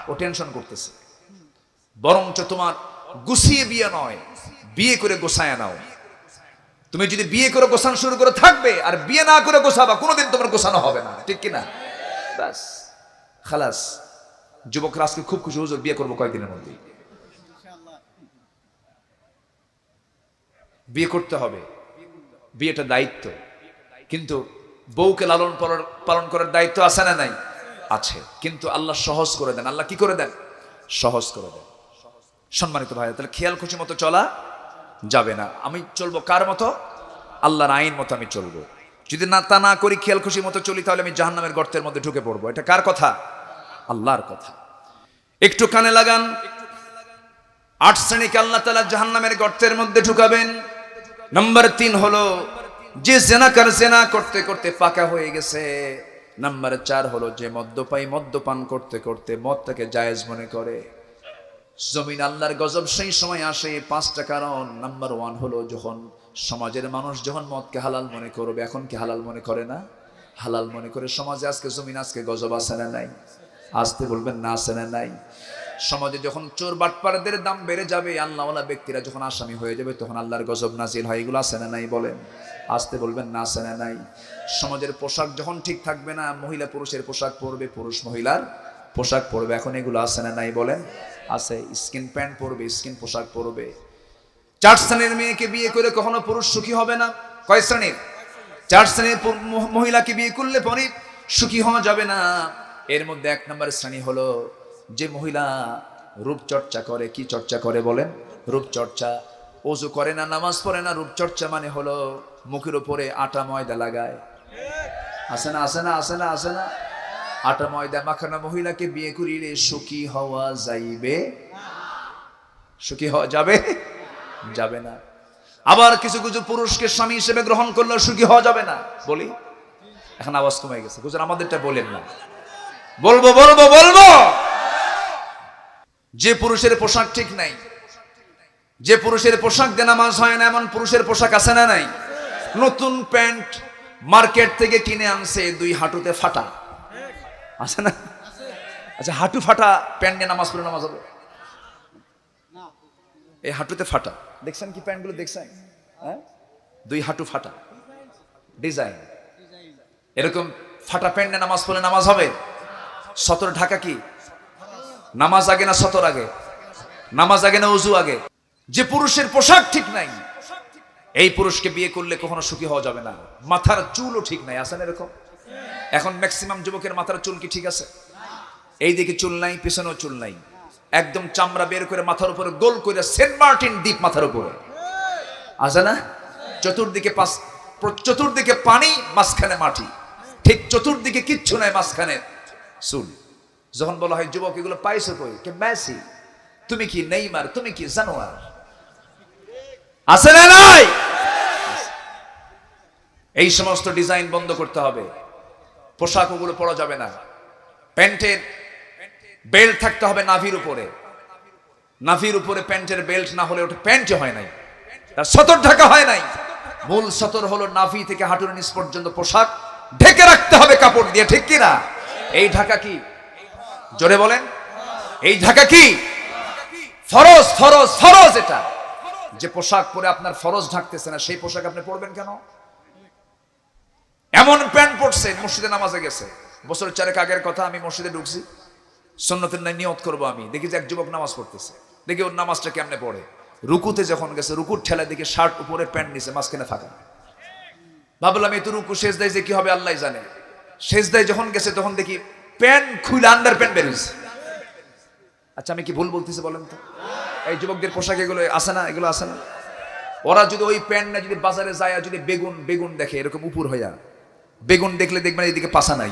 ও টেনশন করতেছে। বরঞ্চ তোমার গুছিয়ে বিয়ে নয়, বিয়ে করে গোছায় নাও। তুমি যদি বিয়ে করে গোছানো শুরু করে থাকবে, আর বিয়ে না করে গোছাবা, কোনোদিন তোমার গোছানো হবে না, ঠিক কিনা? ব্যাস খালাস। যুবকরা আজকে খুব খুশি, হুজুর বিয়ে করবো কয়েকদিনের মধ্যে। বিয়ে করতে হবে, বিয়েটা দায়িত্ব, কিন্তু বউকে লালন পালন করার দায়িত্ব আছে না নাই? আছে, কিন্তু আল্লাহ সহজ করে দেন। আল্লাহ কি করে দেন? সহজ করে দেন। সম্মানিত ভাই, তাহলে খেয়াল খুশি মতো চলা যাবে না। আমি চলবো কার মতো? আল্লাহর আইন মতো আমি চলবো। যদি না তা না করি, খেয়াল খুশি মতো চলি, তাহলে আমি জাহান্নামের গর্তের মধ্যে ঢুকে পড়বো। এটা কার কথা? আল্লাহর কথা। একটু কানে লাগান, 8 শ্রেণীকে আল্লাহ তাআলা জাহান্নামের গর্তের মধ্যে ঢুকাবেন। নাম্বার 3 হলো যে জেনাকার জেনা করতে করতে পাকা হয়ে গেছে। নাম্বার 4 হলো যে মদ্যপায়ী মদ্যপান করতে করতে মদটাকে জায়েজ মনে করে। জমিন আল্লাহর গজব সেই সময় আসে 5টা কারণ। নাম্বার 1 হলো যখন সমাজের মানুষ যখন মদকে হালাল মনে করবে। এখন কি হালাল মনে করে না? হালাল মনে করে সমাজে আজকে জমিন আজকে গজব আছে না নাই? আসতে বলবেন না আছে না নাই? সমাজে যখন চোর বাটপারদের দাম বেড়ে যাবে, আল্লাহওয়ালা ব্যক্তিরা যখন আসামি হয়ে যাবে, তখন আল্লাহর গজব নাজিল হয়। এগুলো আছে না নাই বলেন? আসতে বলবেন না আছে না নাই? সমাজের পোশাক যখন ঠিক থাকবে না, মহিলা পুরুষের পোশাক পরবে, পুরুষ মহিলার পোশাক পরবে। এখন এগুলো আছে না নাই বলেন? আছে। স্কিন প্যান্ট পরবে, স্কিন পোশাক পরবে। 4 শ্রেণীর মেয়েকে বিয়ে করে কখনো পুরুষ সুখী হবে না। কয় শ্রেণীর? 4 শ্রেণীর মহিলাকে বিয়ে করলে পরে সুখী হওয়া যাবে না। এর মধ্যে 1 নম্বর শ্রেণী হলো যে মহিলা রূপচর্চা করে। কি চর্চা করে বলেন? রূপচর্চা। ওযু করে না, নামাজ পড়ে না। রূপচর্চা মানে হলো মুখের উপরে আটা ময়দা লাগায়। আছে না আছে না আছে না আছে না? আটা ময়দা মাখানো মহিলাকে বিয়ে করিলে সুখী হওয়া যাইবে? সুখী হওয়া যাবে? যাবে না। আবার কিছু কিছু পুরুষকে স্বামী হিসেবে গ্রহণ করলেও সুখী হওয়া যাবে না। বলি, এখন আওয়াজ কমে গেছে। হুজুর আমাদেরটা বলেন না। বলবো বলবো বলবো। যে পুরুষের পোশাক ঠিক নাই, যে পুরুষের পোশাক দিয়ে নামাজ হয় না, এমন পুরুষের পোশাক আছে না নাই? নতুন প্যান্ট মার্কেট থেকে কিনে আনছে, 2 হাঁটুতে ফাটা। আছে না? আচ্ছা, হাঁটু ফাটা প্যান্ট নিয়ে নামাজ পড়ে নামাজ হবে? এই হাঁটুতে ফাটা দেখছেন কি প্যান্টগুলো দেখছেন? হ্যাঁ, 2 হাঁটু ফাটা ডিজাইন। এরকম ফাটা প্যান্ট নিয়ে নামাজ পড়লে নামাজ হবে? সতর ঢাকা কি নামাজ আগে না সতর আগে? নামাজ আগে না ওযু আগে? যে পুরুষের পোশাক ঠিক নাই, এই পুরুষকে বিয়ে করলে কখনো সুখী হওয়া যাবে না। মাথার চুলও ঠিক নাই, আছে না এরকম? এখন ম্যাক্সিমাম যুবকের মাথার চুল কি ঠিক আছে? এই দিকে চুল নাই, পিছনেও চুল নাই, একদম চামড়া বের করে মাথার উপরে গোল করে সেন্ট মার্টিন দ্বীপ মাথার উপরে, আছে না? চতুর্দিকে পানি, মাঝখানে মাটি, ঠিক চতুর্দিকে কিচ্ছু নাই, মাঝখানে চুল। যখন বলা হয় যুবক এগুলো পাইছো কই, কে মেসি, তুমি কি নেইমার, তুমি কি জানোয়ার, আছে না নাই? এই সমস্ত ডিজাইন বন্ধ করতে হবে। পোশাক ওগুলো পরা যাবে না। প্যান্টের বেল্ট থাকতে হবে নাভির উপরে, নাভির উপরে প্যান্টের বেল্ট না হলে ওটা প্যান্টই হয় নাই, তার সতর ঢাকা হয় নাই। মূল সতর হলো নাভি থেকে হাঁটুর নিচ পর্যন্ত পোশাক ঢেকে রাখতে হবে কাপড় দিয়ে, ঠিক কিনা? এই ঢাকা কি, জোরে বলেন, এই ঢাকা কি ফরজ? ফরজ, ফরজ। এটা যে পোশাক পরে আপনার ফরজ ঢাকতেছে না, সেই পোশাক আপনি পরবেন কেন? এমন প্যান্ট পরছে, মসজিদে নামাজে গেছে, বছর 4 আগের কথা, আমি মসজিদে ঢুকছি, সুন্নতের নাই নিয়ত করবো আমি, দেখি যে এক যুবক নামাজ পড়তেছে, দেখি ওর নামাজটা কেমনে পড়ে। রুকুতে যখন গেছে, রুকুর ঠেলা দিকে শার্ট উপরে, প্যান্ট নিচে, মাঝখানে ফাঁকা। ভাবলাম এই তো রুকু, সেজদায় যে কি হবে আল্লাহ জানে। সেজদায় যখন গেছে তখন দেখি প্যান্ট খুলে আন্ডার প্যান্ট বেরিয়েছে। আচ্ছা আমি কি ভুল বলতেছি বলেন তো? এই যুবকদের পোশাক এগুলো আছে না? এগুলো আছে না? ওরা যদি ওই প্যান্ট না, যদি বাজারে যায় যদি বেগুন দেখে এরকম উপর হইয়া, বেগুন দেখলে দেখবেন এইদিকে পাশা নাই,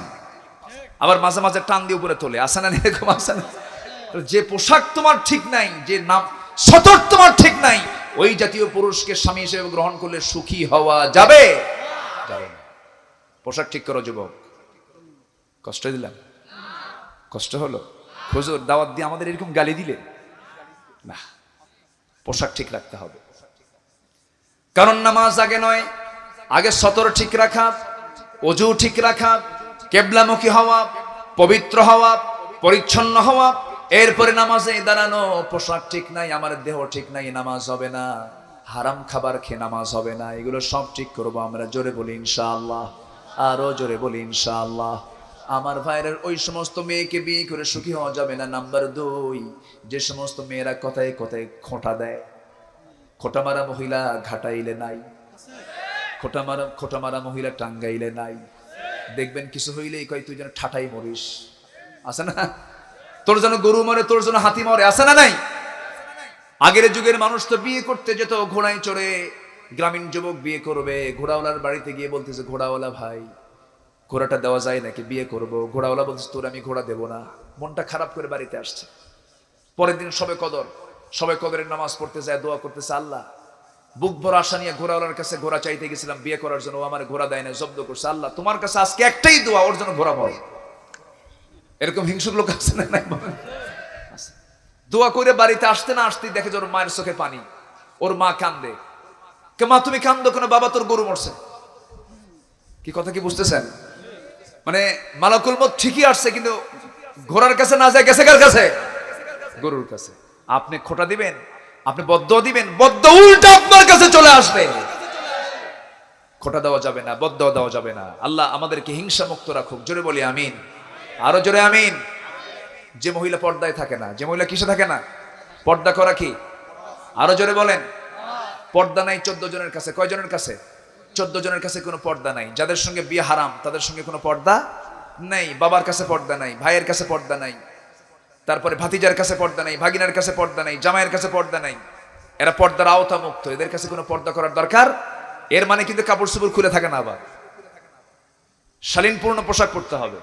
আবার মাঝে মাঝে টান দিয়ে উপরে তোলে, আসে না? এরকম আসে না? যে পোশাক তোমার ঠিক নাই, যে নাম সতর তোমার ঠিক নাই, ওই জাতীয় পুরুষকে স্বামী হিসেবে গ্রহণ করলে সুখী হওয়া যাবে? যাবে না। পোশাক ঠিক করো যুবক। কষ্ট দিলাম? কষ্ট হলো? হুজুর দাওয়াত দিয়ে আমাদের এরকম গালি দিলে না। পোশাক ঠিক রাখতে হবে, কারণ নামাজ আগে নয়, আগে সতর ঠিক রাখা, ওযু ঠিক রাখা, কেবলামুখী হওয়া, পবিত্র হওয়া, পরিচ্ছন্ন হওয়া, এরপরে নামাজে দাঁড়ানো। পোশাক ঠিক নাই, আমার দেহ ঠিক নাই, নামাজ হবে না। হারাম খাবার খেয়ে নামাজ হবে না। এগুলো সব ঠিক করবো আমরা। জোরে বলি ইনশাআল্লাহ, আরো জোরে বলি ইনশাআল্লাহ। আমার ভাইয়ের ওই সমস্ত মেয়েকে বিয়ে করে সুখী হওয়া যাবে না। নাম্বার 2, যে সমস্ত মেয়েরা কথায় কথায় খোঁটা দেয়। খোঁটা মারা মহিলা ঘাটাইলে নাই, খোঁটা মারা মহিলা টাঙ্গাইলে নাই। দেখবেন কিছু হইলেই কয় তুই যেন ঠাটাই মরিস, আছে না? তোর যেন গরু মরে, তোর যেন হাতি মরে, আছে না নাই? আগের যুগের মানুষ তো বিয়ে করতে যেত ঘোড়ায় চড়ে। গ্রামীণ যুবক বিয়ে করবে, ঘোড়াওয়ালার বাড়িতে গিয়ে বলতেছে, ঘোড়াওয়ালা ভাই ঘোড়াটা দেওয়া যায় নাকি, বিয়ে করব। ঘোড়াওয়ালা বলতেছে, তোর আমি ঘোড়া দেবো না। মনটা খারাপ করে বাড়িতে আসছে। পরের দিন সবে কদরের নামাজ পড়তে যায়, দোয়া করতেছে, আল্লাহ বুক ভরা আশা নিয়ে ঘোড়াওয়ালার কাছে ঘোড়া চাইতে গেছিলাম বিয়ে করার জন্য, ও আমার ঘোড়া দেয় না, জব্দ করছে। আল্লাহ তোমার কাছে আজকে একটাই দোয়া, ওর জন্য ঘোড়া পাও। এরকম হিংসুক লোক আছে না? দোয়া করে বাড়িতে আসতে না আসতেই দেখে যে ওর মায়ের চোখে পানি, ওর মা কান্দে। কে মা তুমি কান্দো কেন? বাবা তোর গরু মরছে। কি কথা কি বুঝতেছেন? মানে মালাকুল মউত ঠিকই আসছে, কিন্তু ঘোড়ার কাছে না যায়, গেছে কার কাছে? গরুর কাছে। আপনি খোঁটা দিবেন, আপনি বদ্দুয়া দিবেন, বদ্দুয়া উল্টা আপনার কাছে চলে আসবে। খোঁটা দেওয়া যাবে না, বদ্দুয়া দেওয়া যাবে না। আল্লাহ আমাদেরকে হিংসা মুক্ত রাখুক। জোরে বলি আমিন, আরো জোরে আমিন। যে মহিলা পর্দায় থাকে না, যে মহিলা কিসে থাকে না? পর্দা করা কি? আরো জোরে বলেন। পর্দা নাই 14 জনের কাছে। কয় জনের কাছে? 14 জনের কাছে কোনো পর্দা নাই। যাদের সঙ্গে বিয়ে হারাম তাদের সঙ্গে কোনো পর্দা নাই। বাবার কাছে পর্দা নাই, ভাইয়ের কাছে পর্দা নাই, তারপরে ভাতিজার কাছে পর্দা নাই, ভাগিনার কাছে পর্দা নাই, জামাইয়ের কাছে পর্দা নাই। এরা পর্দার আওতা মুক্ত, এদের কাছে কোনো পর্দা করার দরকার। এর মানে কিন্তু কাপড় চোপড় খুলে থাকে না, আবার শালীনপূর্ণ পোশাক পরতে হবে।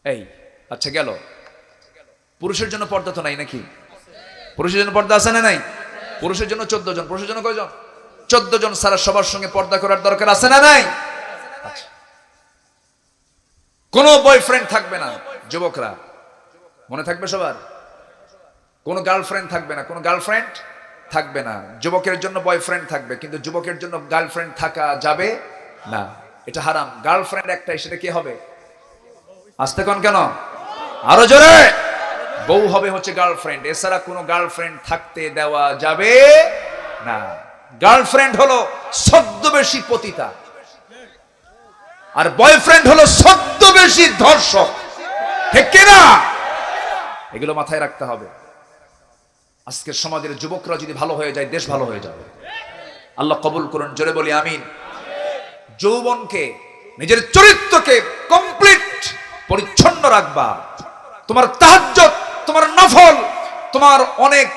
এই আচ্ছা গেল, পুরুষের জন্য পর্দা তো নাই নাকি? পুরুষের জন্য পর্দা আছে না নাই? পুরুষের জন্য 14 জন। পুরুষের জন্য কয়জন? 14 জন। সারা সবার সঙ্গে পর্দা করার দরকার আছে না নাই? কোনো বয়ফ্রেন্ড থাকবে না যুবকরা, মনে থাকবে সবার। কোনো গার্লফ্রেন্ড থাকবে না, কোনো গার্লফ্রেন্ড থাকবে না। যুবকের জন্য বয়ফ্রেন্ড থাকবে, কিন্তু যুবকের জন্য গার্লফ্রেন্ড থাকা যাবে না, এটা হারাম। গার্লফ্রেন্ড একটাই, সেটা কি হবে? আসতে কোন কেন? আরো জোরে। বউ হবে হচ্ছে গার্লফ্রেন্ড, এছাড়া কোনো গার্লফ্রেন্ড থাকতে দেওয়া যাবে না। গার্লফ্রেন্ড হলো ছদ্মবেশী পতিতা, আর বয়ফ্রেন্ড হলো ছদ্মবেশী ধর্ষক, ঠিক কিনা? এগুলো মাথায় রাখতে হবে। আজকের সমাজের যুবকরা যদি ভালো হয়ে যায়, দেশ ভালো হয়ে যাবে। আল্লাহ কবুল করুন, জোরে বলি আমিন। যৌবনকে, নিজের চরিত্রকে কমপ্লিট পরিচ্ছন্ন রাখবা। তোমার তাহাজ্জুদ, তোমার নফল, তোমার অনেক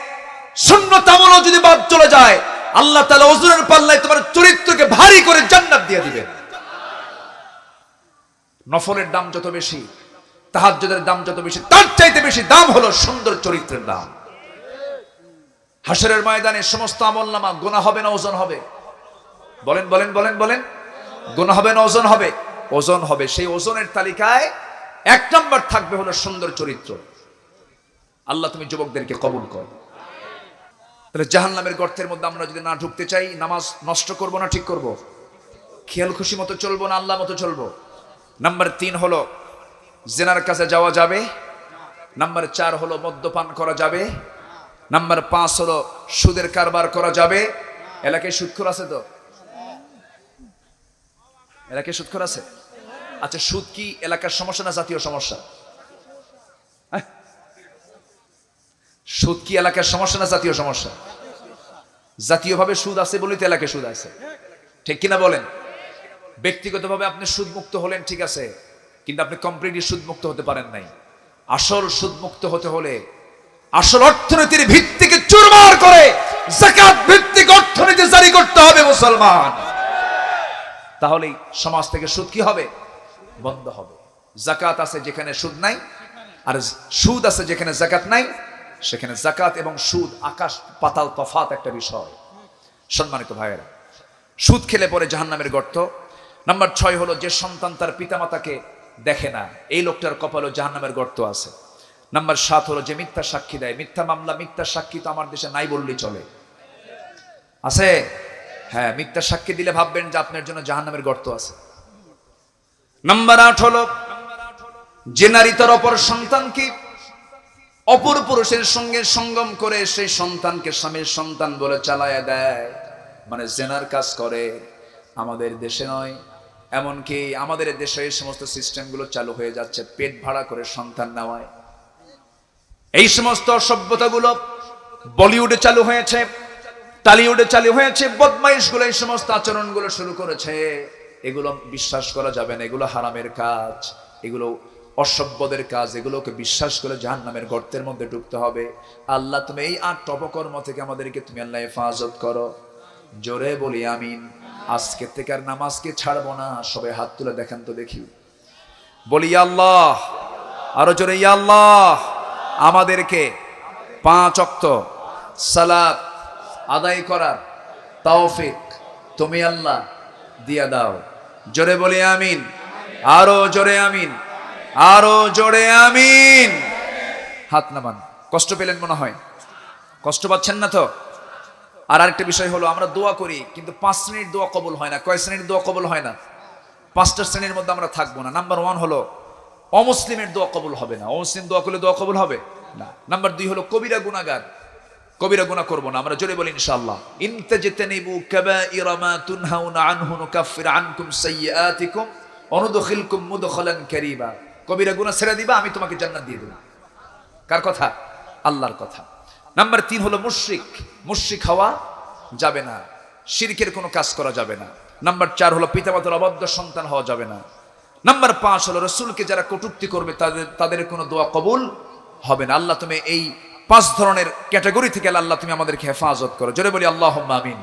সুন্নাত আমলও যদি বাদ চলে যায়, আল্লাহ তাআলা ওজনের পাল্লায় তোমার চরিত্রকে ভারী করে জান্নাত দিয়ে দিবেন। নফলের দাম যত বেশি, তাহাজ্জুদের দাম যত বেশি, তার চাইতে বেশি দাম হলো সুন্দর চরিত্রের দাম। হাসরের ময়দানে সমস্ত আমলনামা গুনাহ হবে না ওজন হবে? বলেন বলেন বলেন বলেন। গুনাহ হবে না ওজন হবে? ওজন হবে। সেই ওজনের তালিকায় 1 নম্বর থাকবে হলো সুন্দর চরিত্র। আল্লাহ তুমি যুবকদেরকে কবুল কর। তাহলে জাহান্নামের গর্তের মধ্যে আমরা যদি না ঢুকতে চাই, নামাজ নষ্ট করব না ঠিক করব? খেয়াল খুশি মতো চলবো না আল্লাহ মতো চলবো? নাম্বার 3 হলো জিনার কাছে যাওয়া যাবে। নাম্বার 4 হলো মদ্যপান করা যাবে। নাম্বার 5 হলো সুদের কারবার করা যাবে। এলাকায় সুদখোর আছে তো? এলাকায় সুদখোর আছে? আচ্ছা, সুদ কি এলাকার সমস্যা না জাতীয় সমস্যা? সুদ কি এলাকার সমস্যা না জাতীয় সমস্যা? জাতীয়ভাবে সুদ আছে বলেই তো এলাকায় সুদ আছে, ঠিক কিনা বলেন? ব্যক্তিগতভাবে আপনি সুদ মুক্ত হলেন, ঠিক আছে, কিন্তু আপনি কমপ্লিটলি সুদ মুক্ত হতে পারেন নাই। আসল সুদ মুক্ত হতে হলে আসল অর্থনীতির ভিত্তিকে চুরমার করে যাকাত ভিত্তিক অর্থনীতি জারি করতে হবে মুসলমান। তাহলেই সমাজ থেকে সুদ কি হবে? বন্ধ হবে। যাকাত আছে যেখানে সুদ নাই, আর সুদ আছে যেখানে যাকাত নাই, সেখানে যাকাত এবং সুদ আকাশ পাতাল তফাত একটা বিষয়। সম্মানিত ভাইয়েরা, সুদ খেলে পরে জাহান্নামের গর্ত। নাম্বার 6 হলো যে সন্তান তার পিতামাতাকে দেখে না, এই লোকটার কপালে জাহান্নামের গর্ত আছে। নাম্বার 7 হলো যে মিথ্যা সাক্ষী দেয়। মিথ্যা মামলা, মিথ্যা সাক্ষী তো আমার দেশে নাই বললেই চলে। আছে? হ্যাঁ, মিথ্যা সাক্ষী দিলে ভাববেন যে আপনার জন্য জাহান্নামের গর্ত আছে। নাম্বার 8 হলো যে নারী তার অপর সন্তানকে অপর পুরুষের সঙ্গে সঙ্গম করে সেই সন্তানকে স্বামীর সন্তান বলে চালায়া দেয়, মানে জেনার কাজ করে। আমাদের দেশে নয়, এমনকি আমাদের দেশে এই সমস্ত সিস্টেমগুলো চালু হয়ে যাচ্ছে। পেট ভাড়া করে সন্তান নেওয়ায় এই সমস্ত সভ্যতাগুলো বলিউডে চালু হয়েছে, টলিউডে চালু হয়েছে। বদমাইশগুলো এই সমস্ত আচরণগুলো শুরু করেছে। এগুলো বিশ্বাস করা যাবে না, এগুলো হারামের কাজ, এগুলো অসভ্যদের কাজ। এগুলোকে বিশ্বাস করে জাহান্নামের গর্তের মধ্যে ঢুকতে হবে। আল্লাহ তুমি এই 8 অপকর্ম থেকে আমাদেরকে তুমি আল্লাহ হেফাজত করো। জোরে বলি আমিন। আজকে থেকে আর নামাজকে ছাড়বো না। সবাই হাত তুলে দেখেন তো দেখি, বলি আল্লাহ, আরো জোরে ইয়া আল্লাহ। আমাদেরকে 5 ওয়াক্ত সালাত আদায় করার তৌফিক তুমি আল্লাহ দিয়া দাও। জোরে বলি আমিন, আরো জোরে আমিন, আরো জোরে আমিন। হাত নামান। কষ্ট পেলেন মনে হয়? কষ্ট পাচ্ছেন না তো? আর আরেকটা বিষয় হলো, আমরা দোয়া করি কিন্তু 5 শ্রেণীর দোয়া কবুল হয় না। কয় শ্রেণীর দোয়া কবুল হয় না? 5টা শ্রেণীর মধ্যে আমরা থাকবো না। নাম্বার 1 হলো অমুসলিমের দোয়া কবুল হবে না। অমুসলিম দোয়া করলে দোয়া কবুল হবে না। নাম্বার 2 হলো কবিরা গুনাহগার, কবিরা গুনাহ করব না আমরা। জোরে বলি ইনশাআল্লাহ। ইন তাজতানিবু কাবাইরা মা তুনহাউনা আনহু নুকাফির আনকুম সাইয়্যাতিকুম ওয়া নুদখিলকুম মুদখালান কারীমা। কবিরা গুনাহ ছেড়ে দিবা, আমি তোমাকে জান্নাত দিয়ে দেব। কার কথা? আল্লাহর কথা। নাম্বার 3 হলো মুশরিক, মুশরিক হওয়া যাবে না, শিরকের কোনো কাজ করা যাবে না। নাম্বার 4 হলো পিতামাতার অবাধ্য সন্তান হওয়া যাবে না। নাম্বার 5 হলো রাসূলকে যারা কটূক্তি করবে তাদের কোনো দোয়া কবুল হবে না। আল্লাহ তুমি এই 5 ধরনের ক্যাটাগরি থেকে আল্লাহ তুমি আমাদেরকে হেফাজত করো। জোরে বলি আল্লাহুম্মা আমিন।